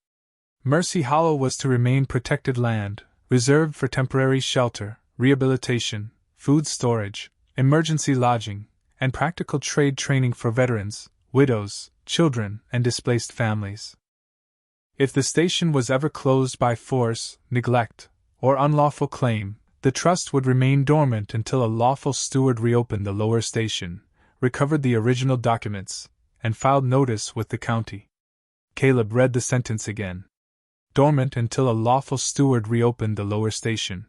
Mercy Hollow was to remain protected land, reserved for temporary shelter, rehabilitation, food storage, emergency lodging, and practical trade training for veterans, widows, children, and displaced families. If the station was ever closed by force, neglect, or unlawful claim, the trust would remain dormant until a lawful steward reopened the lower station, recovered the original documents, and filed notice with the county. Caleb read the sentence again. Dormant until a lawful steward reopened the lower station.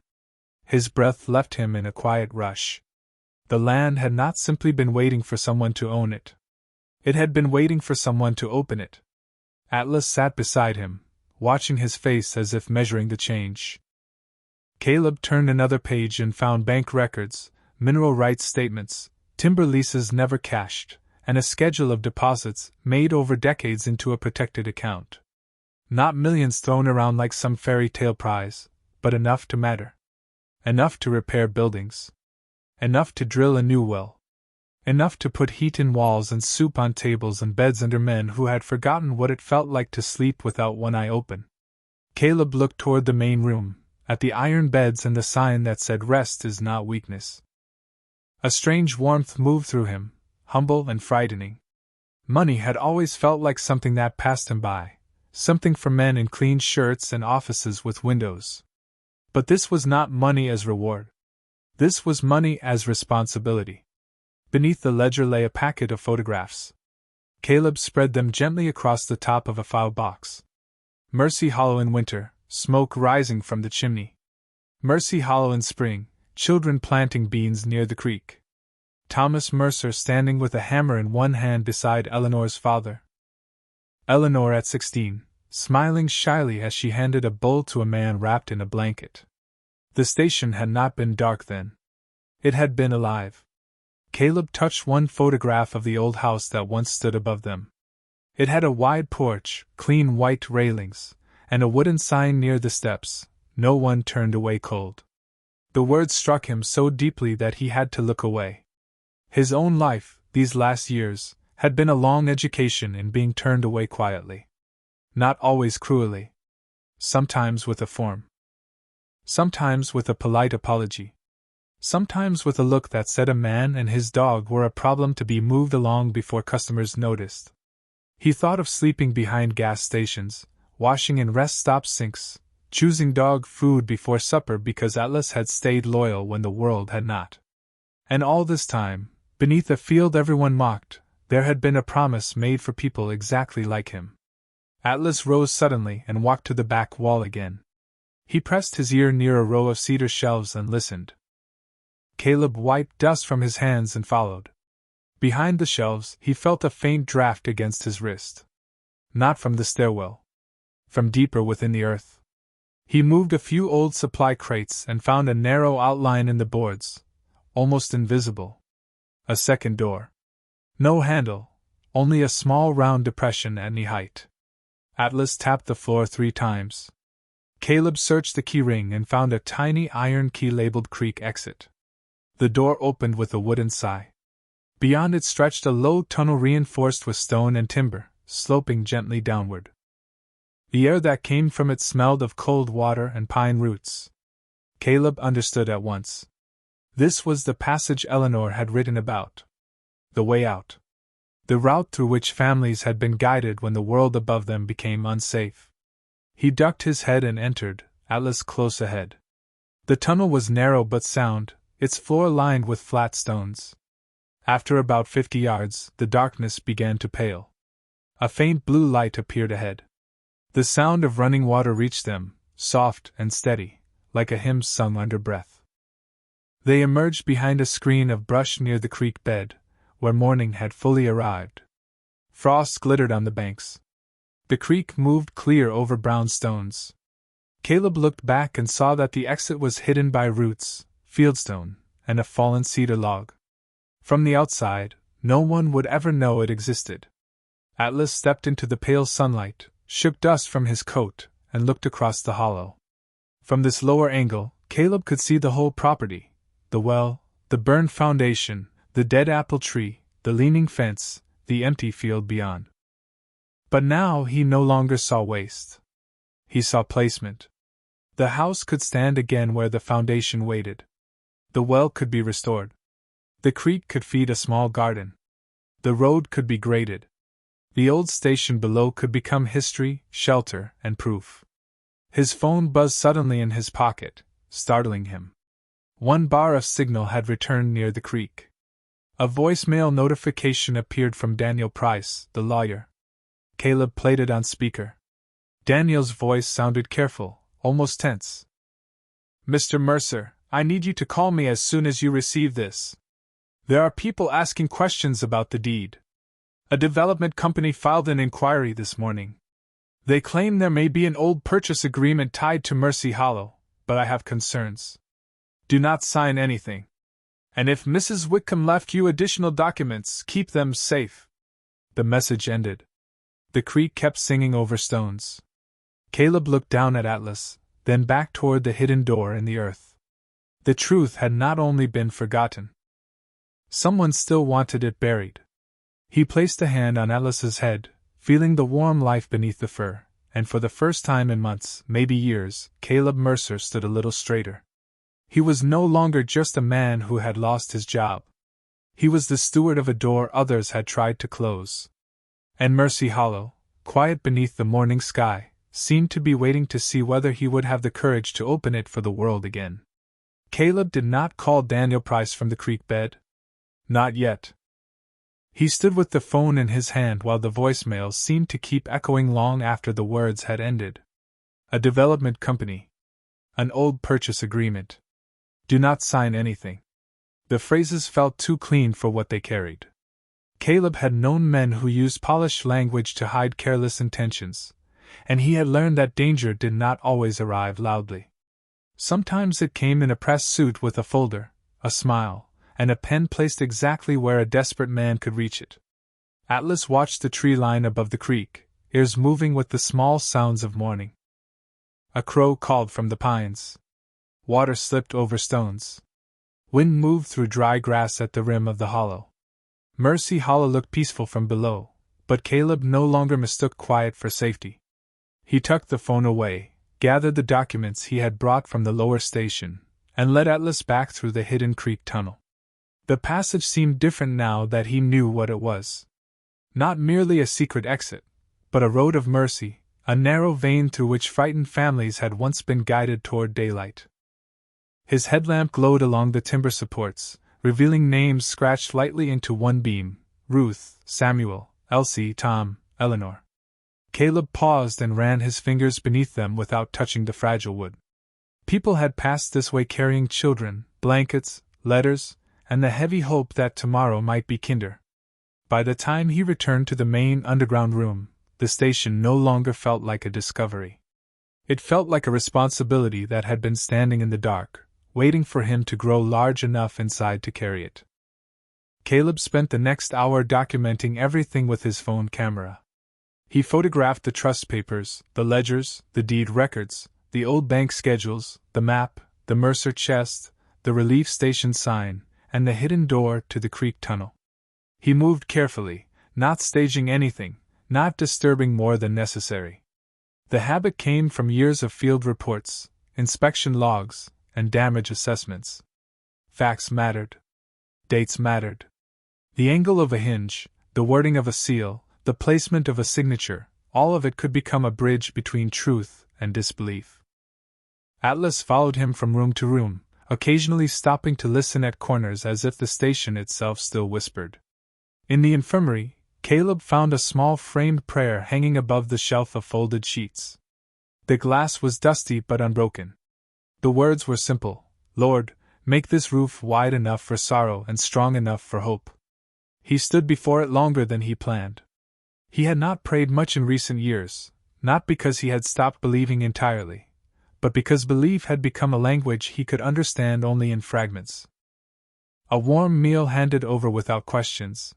His breath left him in a quiet rush. The land had not simply been waiting for someone to own it. It had been waiting for someone to open it. Atlas sat beside him, watching his face as if measuring the change. Caleb turned another page and found bank records, mineral rights statements, timber leases never cashed, and a schedule of deposits made over decades into a protected account. Not millions thrown around like some fairy tale prize, but enough to matter. Enough to repair buildings. Enough to drill a new well. Enough to put heat in walls and soup on tables and beds under men who had forgotten what it felt like to sleep without one eye open. Caleb looked toward the main room, at the iron beds and the sign that said rest is not weakness. A strange warmth moved through him, humble and frightening. Money had always felt like something that passed him by, something for men in clean shirts and offices with windows. But this was not money as reward. This was money as responsibility. Beneath the ledger lay a packet of photographs. Caleb spread them gently across the top of a file box. Mercy Hollow in winter, smoke rising from the chimney. Mercy Hollow in spring, children planting beans near the creek. Thomas Mercer standing with a hammer in one hand beside Eleanor's father. Eleanor at 16, smiling shyly as she handed a bowl to a man wrapped in a blanket. The station had not been dark then. It had been alive. Caleb touched one photograph of the old house that once stood above them. It had a wide porch, clean white railings, and a wooden sign near the steps, "No one turned away cold." The words struck him so deeply that he had to look away. His own life, these last years, had been a long education in being turned away quietly. Not always cruelly. Sometimes with a form. Sometimes with a polite apology. Sometimes with a look that said a man and his dog were a problem to be moved along before customers noticed. He thought of sleeping behind gas stations, washing in rest stop sinks, choosing dog food before supper because Atlas had stayed loyal when the world had not. And all this time, beneath a field everyone mocked, there had been a promise made for people exactly like him. Atlas rose suddenly and walked to the back wall again. He pressed his ear near a row of cedar shelves and listened. Caleb wiped dust from his hands and followed. Behind the shelves, he felt a faint draft against his wrist. Not from the stairwell. From deeper within the earth. He moved a few old supply crates and found a narrow outline in the boards, almost invisible. A second door. No handle, only a small round depression at knee height. Atlas tapped the floor 3 times. Caleb searched the key ring and found a tiny iron key labeled Creek Exit. The door opened with a wooden sigh. Beyond it stretched a low tunnel reinforced with stone and timber, sloping gently downward. The air that came from it smelled of cold water and pine roots. Caleb understood at once. This was the passage Eleanor had written about. The way out. The route through which families had been guided when the world above them became unsafe. He ducked his head and entered, Atlas close ahead. The tunnel was narrow but sound, its floor lined with flat stones. After about 50 yards, the darkness began to pale. A faint blue light appeared ahead. The sound of running water reached them, soft and steady, like a hymn sung under breath. They emerged behind a screen of brush near the creek bed, where morning had fully arrived. Frost glittered on the banks. The creek moved clear over brown stones. Caleb looked back and saw that the exit was hidden by roots, fieldstone, and a fallen cedar log. From the outside, no one would ever know it existed. Atlas stepped into the pale sunlight, shook dust from his coat, and looked across the hollow. From this lower angle, Caleb could see the whole property: the well, the burned foundation, the dead apple tree, the leaning fence, the empty field beyond. But now he no longer saw waste. He saw placement. The house could stand again where the foundation waited. The well could be restored. The creek could feed a small garden. The road could be graded. The old station below could become history, shelter, and proof. His phone buzzed suddenly in his pocket, startling him. 1 bar of signal had returned near the creek. A voicemail notification appeared from Daniel Price, the lawyer. Caleb played it on speaker. Daniel's voice sounded careful, almost tense. "Mr. Mercer, I need you to call me as soon as you receive this. There are people asking questions about the deed. A development company filed an inquiry this morning. They claim there may be an old purchase agreement tied to Mercy Hollow, but I have concerns. Do not sign anything. And if Mrs. Whitcomb left you additional documents, keep them safe." The message ended. The creek kept singing over stones. Caleb looked down at Atlas, then back toward the hidden door in the earth. The truth had not only been forgotten. Someone still wanted it buried. He placed a hand on Atlas's head, feeling the warm life beneath the fur, and for the first time in months, maybe years, Caleb Mercer stood a little straighter. He was no longer just a man who had lost his job. He was the steward of a door others had tried to close. And Mercy Hollow, quiet beneath the morning sky, seemed to be waiting to see whether he would have the courage to open it for the world again. Caleb did not call Daniel Price from the creek bed. Not yet. He stood with the phone in his hand while the voicemail seemed to keep echoing long after the words had ended. A development company. An old purchase agreement. Do not sign anything. The phrases felt too clean for what they carried. Caleb had known men who used polished language to hide careless intentions, and he had learned that danger did not always arrive loudly. Sometimes it came in a pressed suit with a folder, a smile, and a pen placed exactly where a desperate man could reach it. Atlas watched the tree line above the creek, ears moving with the small sounds of morning. A crow called from the pines. Water slipped over stones. Wind moved through dry grass at the rim of the hollow. Mercy Hollow looked peaceful from below, but Caleb no longer mistook quiet for safety. He tucked the phone away, gathered the documents he had brought from the lower station, and led Atlas back through the hidden creek tunnel. The passage seemed different now that he knew what it was. Not merely a secret exit, but a road of mercy, a narrow vein through which frightened families had once been guided toward daylight. His headlamp glowed along the timber supports, revealing names scratched lightly into one beam: Ruth, Samuel, Elsie, Tom, Eleanor. Caleb paused and ran his fingers beneath them without touching the fragile wood. People had passed this way carrying children, blankets, letters, and the heavy hope that tomorrow might be kinder. By the time he returned to the main underground room, the station no longer felt like a discovery. It felt like a responsibility that had been standing in the dark, waiting for him to grow large enough inside to carry it. Caleb spent the next hour documenting everything with his phone camera. He photographed the trust papers, the ledgers, the deed records, the old bank schedules, the map, the Mercer chest, the relief station sign, and the hidden door to the creek tunnel. He moved carefully, not staging anything, not disturbing more than necessary. The habit came from years of field reports, inspection logs, and damage assessments. Facts mattered. Dates mattered. The angle of a hinge, the wording of a seal, the placement of a signature, all of it could become a bridge between truth and disbelief. Atlas followed him from room to room, occasionally stopping to listen at corners as if the station itself still whispered. In the infirmary, Caleb found a small framed prayer hanging above the shelf of folded sheets. The glass was dusty but unbroken. The words were simple: Lord, make this roof wide enough for sorrow and strong enough for hope. He stood before it longer than he planned. He had not prayed much in recent years, not because he had stopped believing entirely, but because belief had become a language he could understand only in fragments. A warm meal handed over without questions.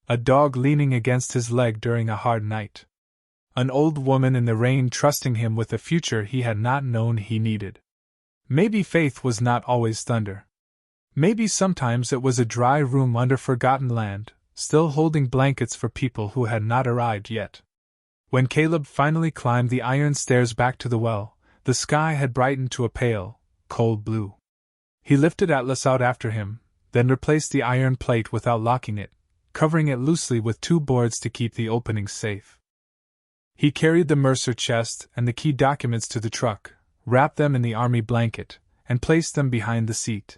A dog leaning against his leg during a hard night. An old woman in the rain trusting him with a future he had not known he needed. Maybe faith was not always thunder. Maybe sometimes it was a dry room under forgotten land, still holding blankets for people who had not arrived yet. When Caleb finally climbed the iron stairs back to the well, the sky had brightened to a pale, cold blue. He lifted Atlas out after him, then replaced the iron plate without locking it, covering it loosely with 2 boards to keep the openings safe. He carried the Mercer chest and the key documents to the truck, wrapped them in the army blanket, and placed them behind the seat.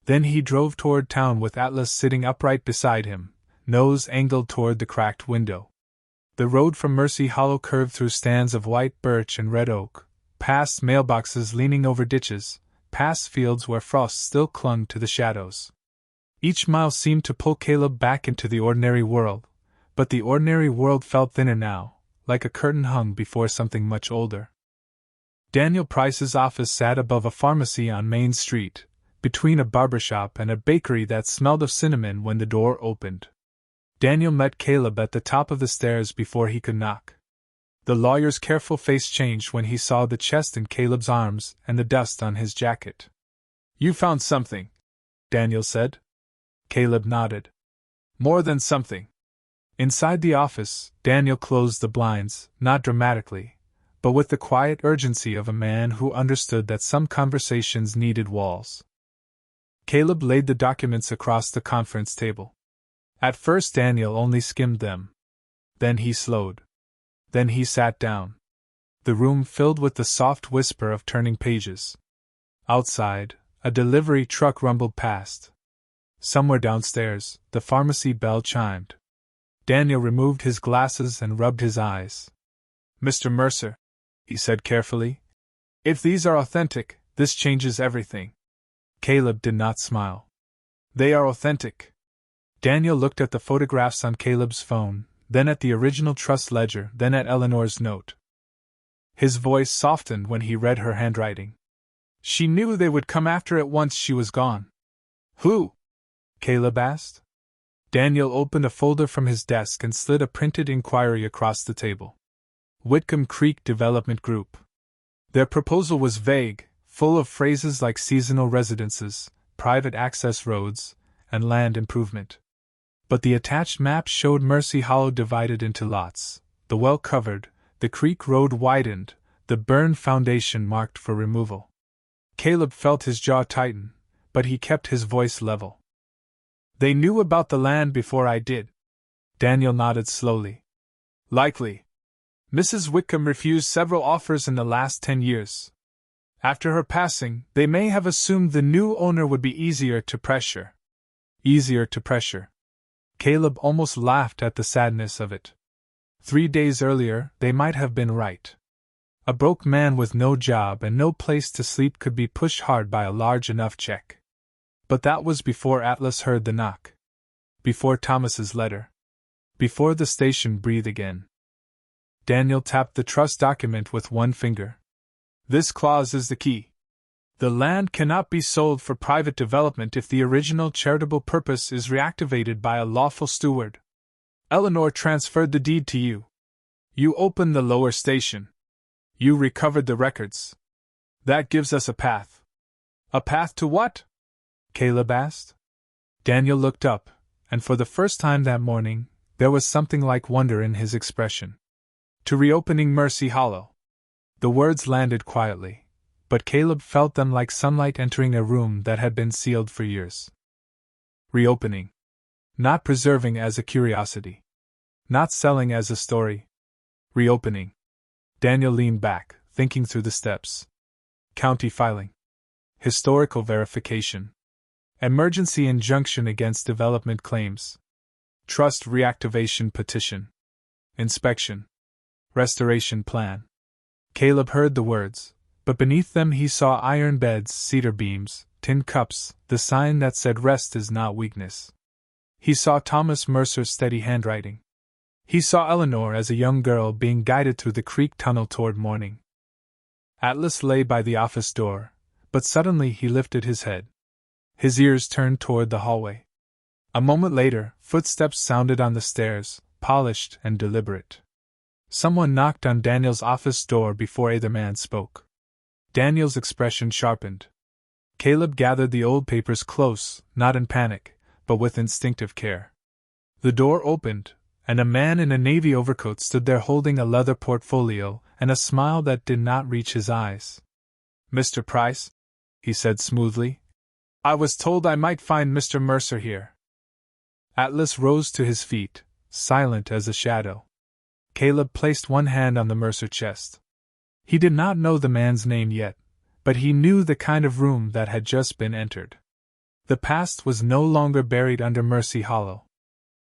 Then he drove toward town with Atlas sitting upright beside him, nose angled toward the cracked window. The road from Mercy Hollow curved through stands of white birch and red oak, past mailboxes leaning over ditches, past fields where frost still clung to the shadows. Each mile seemed to pull Caleb back into the ordinary world, but the ordinary world felt thinner now, like a curtain hung before something much older. Daniel Price's office sat above a pharmacy on Main Street, between a barbershop and a bakery that smelled of cinnamon when the door opened. Daniel met Caleb at the top of the stairs before he could knock. The lawyer's careful face changed when he saw the chest in Caleb's arms and the dust on his jacket. "You found something," Daniel said. Caleb nodded. "More than something." Inside the office, Daniel closed the blinds, not dramatically, but with the quiet urgency of a man who understood that some conversations needed walls. Caleb laid the documents across the conference table. At first Daniel only skimmed them. Then he slowed. Then he sat down. The room filled with the soft whisper of turning pages. Outside, a delivery truck rumbled past. Somewhere downstairs, the pharmacy bell chimed. Daniel removed his glasses and rubbed his eyes. "Mr. Mercer," he said carefully, "if these are authentic, this changes everything." Caleb did not smile. "They are authentic." Daniel looked at the photographs on Caleb's phone, then at the original trust ledger, then at Eleanor's note. His voice softened when he read her handwriting. She knew they would come after it once she was gone. "Who?" Caleb asked. Daniel opened a folder from his desk and slid a printed inquiry across the table. Whitcomb Creek Development Group. Their proposal was vague, full of phrases like seasonal residences, private access roads, and land improvement. But the attached map showed Mercy Hollow divided into lots, the well covered, the creek road widened, the burned foundation marked for removal. Caleb felt his jaw tighten, but he kept his voice level. "They knew about the land before I did." Daniel nodded slowly. "Likely. Mrs. Whitcomb refused several offers in the last 10 years. After her passing, they may have assumed the new owner would be easier to pressure." Easier to pressure. Caleb almost laughed at the sadness of it. 3 days earlier, they might have been right. A broke man with no job and no place to sleep could be pushed hard by a large enough check. But that was before Atlas heard the knock. Before Thomas's letter. Before the station breathed again. Daniel tapped the trust document with one finger. "This clause is the key. The land cannot be sold for private development if the original charitable purpose is reactivated by a lawful steward. Eleanor transferred the deed to you. You opened the lower station. You recovered the records. That gives us a path." "A path to what?" Caleb asked. Daniel looked up, and for the first time that morning, there was something like wonder in his expression. "To reopening Mercy Hollow." The words landed quietly, but Caleb felt them like sunlight entering a room that had been sealed for years. Reopening. Not preserving as a curiosity. Not selling as a story. Reopening. Daniel leaned back, thinking through the steps. County filing. Historical verification. Emergency injunction against development claims. Trust reactivation petition. Inspection. Restoration plan. Caleb heard the words, but beneath them he saw iron beds, cedar beams, tin cups, the sign that said rest is not weakness. He saw Thomas Mercer's steady handwriting. He saw Eleanor as a young girl being guided through the creek tunnel toward morning. Atlas lay by the office door, but suddenly he lifted his head. His ears turned toward the hallway. A moment later, footsteps sounded on the stairs, polished and deliberate. Someone knocked on Daniel's office door before either man spoke. Daniel's expression sharpened. Caleb gathered the old papers close, not in panic, but with instinctive care. The door opened, and a man in a navy overcoat stood there holding a leather portfolio and a smile that did not reach his eyes. "Mr. Price," he said smoothly, "I was told I might find Mr. Mercer here." Atlas rose to his feet, silent as a shadow. Caleb placed one hand on the Mercer chest. He did not know the man's name yet, but he knew the kind of room that had just been entered. The past was no longer buried under Mercy Hollow.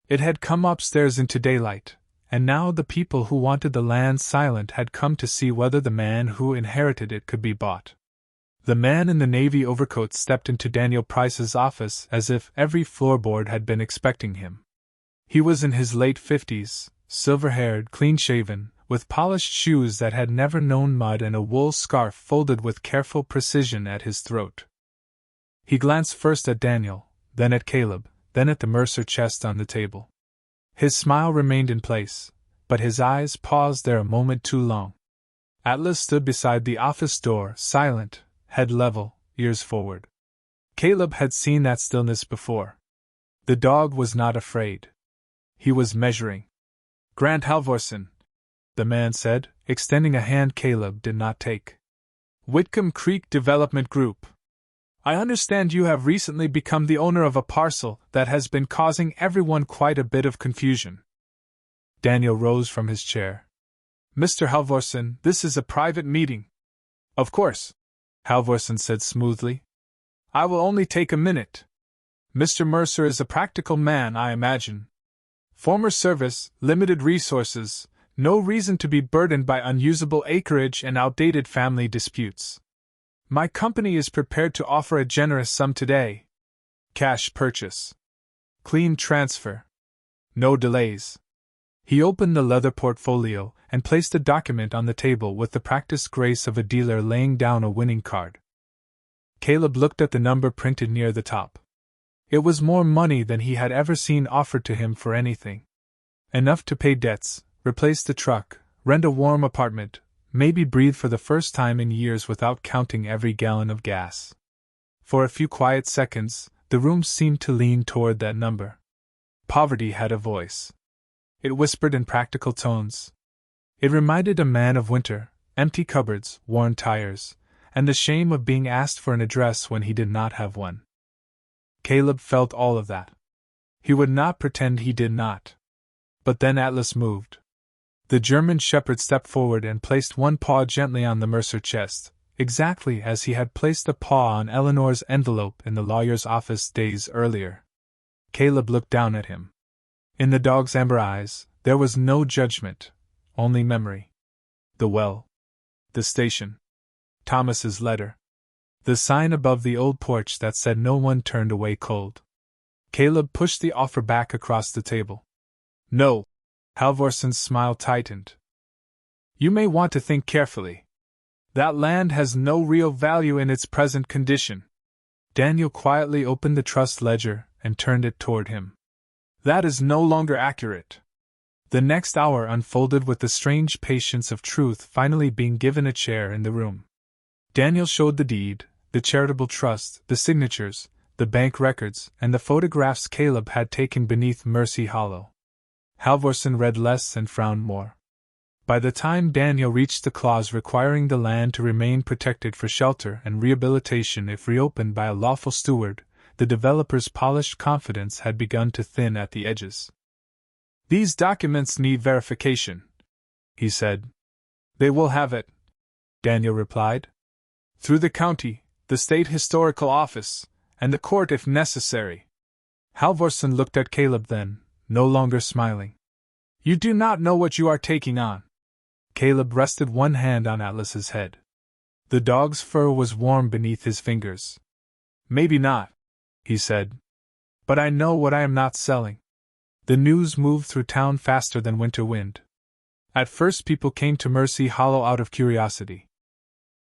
It had come upstairs into daylight, and now the people who wanted the land silent had come to see whether the man who inherited it could be bought. The man in the navy overcoat stepped into Daniel Price's office as if every floorboard had been expecting him. He was in his late 50s, silver-haired, clean-shaven, with polished shoes that had never known mud and a wool scarf folded with careful precision at his throat. He glanced first at Daniel, then at Caleb, then at the Mercer chest on the table. His smile remained in place, but his eyes paused there a moment too long. Atlas stood beside the office door, silent, head level, ears forward. Caleb had seen that stillness before. The dog was not afraid. He was measuring. "Grant Halvorsen," the man said, extending a hand Caleb did not take. "Whitcomb Creek Development Group. I understand you have recently become the owner of a parcel that has been causing everyone quite a bit of confusion." Daniel rose from his chair. "Mr. Halvorsen, this is a private meeting." "Of course," Halvorsen said smoothly. "I will only take a minute. Mr. Mercer is a practical man, I imagine. Former service, limited resources, no reason to be burdened by unusable acreage and outdated family disputes. My company is prepared to offer a generous sum today. Cash purchase. Clean transfer. No delays." He opened the leather portfolio and placed a document on the table with the practiced grace of a dealer laying down a winning card. Caleb looked at the number printed near the top. It was more money than he had ever seen offered to him for anything. Enough to pay debts, replace the truck, rent a warm apartment, maybe breathe for the first time in years without counting every gallon of gas. For a few quiet seconds, the room seemed to lean toward that number. Poverty had a voice. It whispered in practical tones. It reminded a man of winter, empty cupboards, worn tires, and the shame of being asked for an address when he did not have one. Caleb felt all of that. He would not pretend he did not. But then Atlas moved. The German shepherd stepped forward and placed one paw gently on the Mercer chest, exactly as he had placed a paw on Eleanor's envelope in the lawyer's office days earlier. Caleb looked down at him. In the dog's amber eyes, there was no judgment, only memory. The well. The station. Thomas's letter. The sign above the old porch that said no one turned away cold. Caleb pushed the offer back across the table. "No." Halvorsen's smile tightened. "You may want to think carefully. That land has no real value in its present condition." Daniel quietly opened the trust ledger and turned it toward him. "That is no longer accurate." The next hour unfolded with the strange patience of truth finally being given a chair in the room. Daniel showed the deed, the charitable trust, the signatures, the bank records, and the photographs Caleb had taken beneath Mercy Hollow. Halvorsen read less and frowned more. By the time Daniel reached the clause requiring the land to remain protected for shelter and rehabilitation if reopened by a lawful steward, the developer's polished confidence had begun to thin at the edges. "These documents need verification," he said. "They will have it," Daniel replied. "Through the county, the state historical office, and the court if necessary." Halvorsen looked at Caleb then, no longer smiling. "You do not know what you are taking on." Caleb rested one hand on Atlas's head. The dog's fur was warm beneath his fingers. "Maybe not," he said. "But I know what I am not selling." The news moved through town faster than winter wind. At first people came to Mercy Hollow out of curiosity.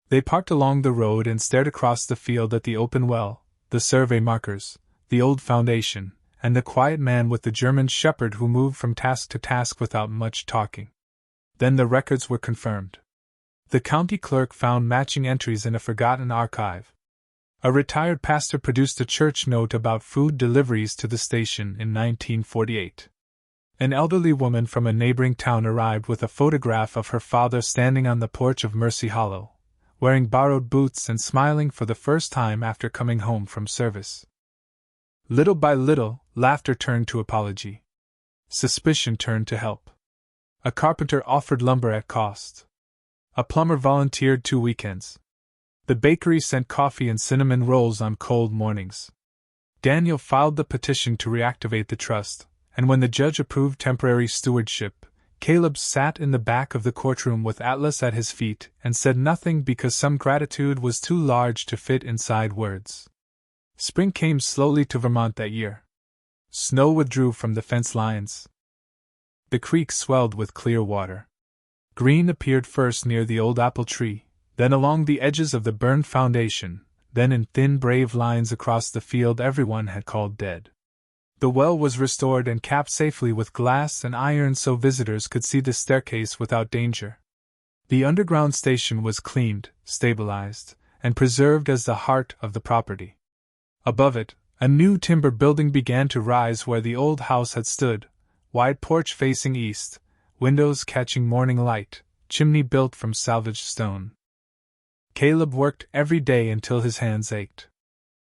They parked along the road and stared across the field at the open well, the survey markers, the old foundation, and the quiet man with the German shepherd who moved from task to task without much talking. Then the records were confirmed. The county clerk found matching entries in a forgotten archive. A retired pastor produced a church note about food deliveries to the station in 1948. An elderly woman from a neighboring town arrived with a photograph of her father standing on the porch of Mercy Hollow, wearing borrowed boots and smiling for the first time after coming home from service. Little by little, laughter turned to apology. Suspicion turned to help. A carpenter offered lumber at cost. A plumber volunteered 2 weekends. The bakery sent coffee and cinnamon rolls on cold mornings. Daniel filed the petition to reactivate the trust, and when the judge approved temporary stewardship, Caleb sat in the back of the courtroom with Atlas at his feet and said nothing because some gratitude was too large to fit inside words. Spring came slowly to Vermont that year. Snow withdrew from the fence lines. The creek swelled with clear water. Green appeared first near the old apple tree, then along the edges of the burned foundation, then in thin brave lines across the field everyone had called dead. The well was restored and capped safely with glass and iron so visitors could see the staircase without danger. The underground station was cleaned, stabilized, and preserved as the heart of the property. Above it, a new timber building began to rise where the old house had stood, wide porch facing east, windows catching morning light, chimney built from salvaged stone. Caleb worked every day until his hands ached.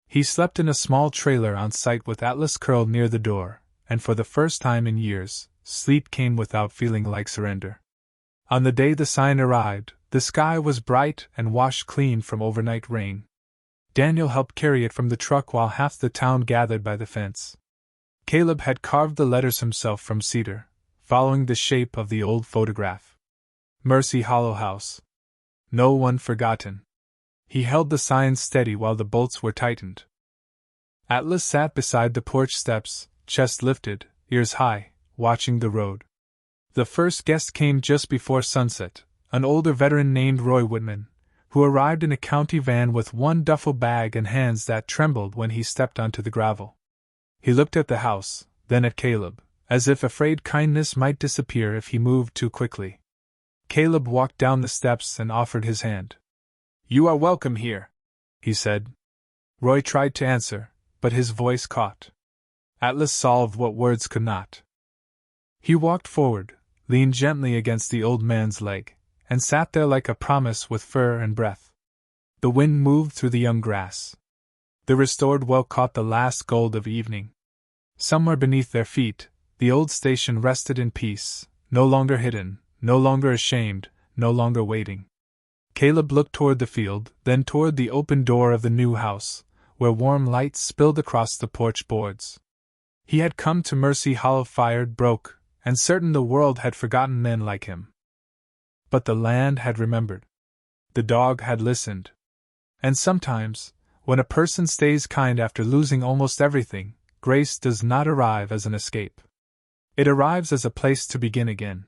He slept in a small trailer on site with Atlas curled near the door, and for the first time in years, sleep came without feeling like surrender. On the day the sign arrived, the sky was bright and washed clean from overnight rain. Daniel helped carry it from the truck while half the town gathered by the fence. Caleb had carved the letters himself from cedar, following the shape of the old photograph. Mercy Hollow House. No one forgotten. He held the sign steady while the bolts were tightened. Atlas sat beside the porch steps, chest lifted, ears high, watching the road. The first guest came just before sunset, an older veteran named Roy Whitman, who arrived in a county van with one duffel bag and hands that trembled when he stepped onto the gravel. He looked at the house, then at Caleb, as if afraid kindness might disappear if he moved too quickly. Caleb walked down the steps and offered his hand. "You are welcome here," he said. Roy tried to answer, but his voice caught. Atlas solved what words could not. He walked forward, leaned gently against the old man's leg, and sat there like a promise with fur and breath. The wind moved through the young grass. The restored well caught the last gold of evening. Somewhere beneath their feet, the old station rested in peace, no longer hidden, no longer ashamed, no longer waiting. Caleb looked toward the field, then toward the open door of the new house, where warm light spilled across the porch boards. He had come to Mercy Hollow fired broke, and certain the world had forgotten men like him. But the land had remembered. The dog had listened. And sometimes, when a person stays kind after losing almost everything, grace does not arrive as an escape. It arrives as a place to begin again.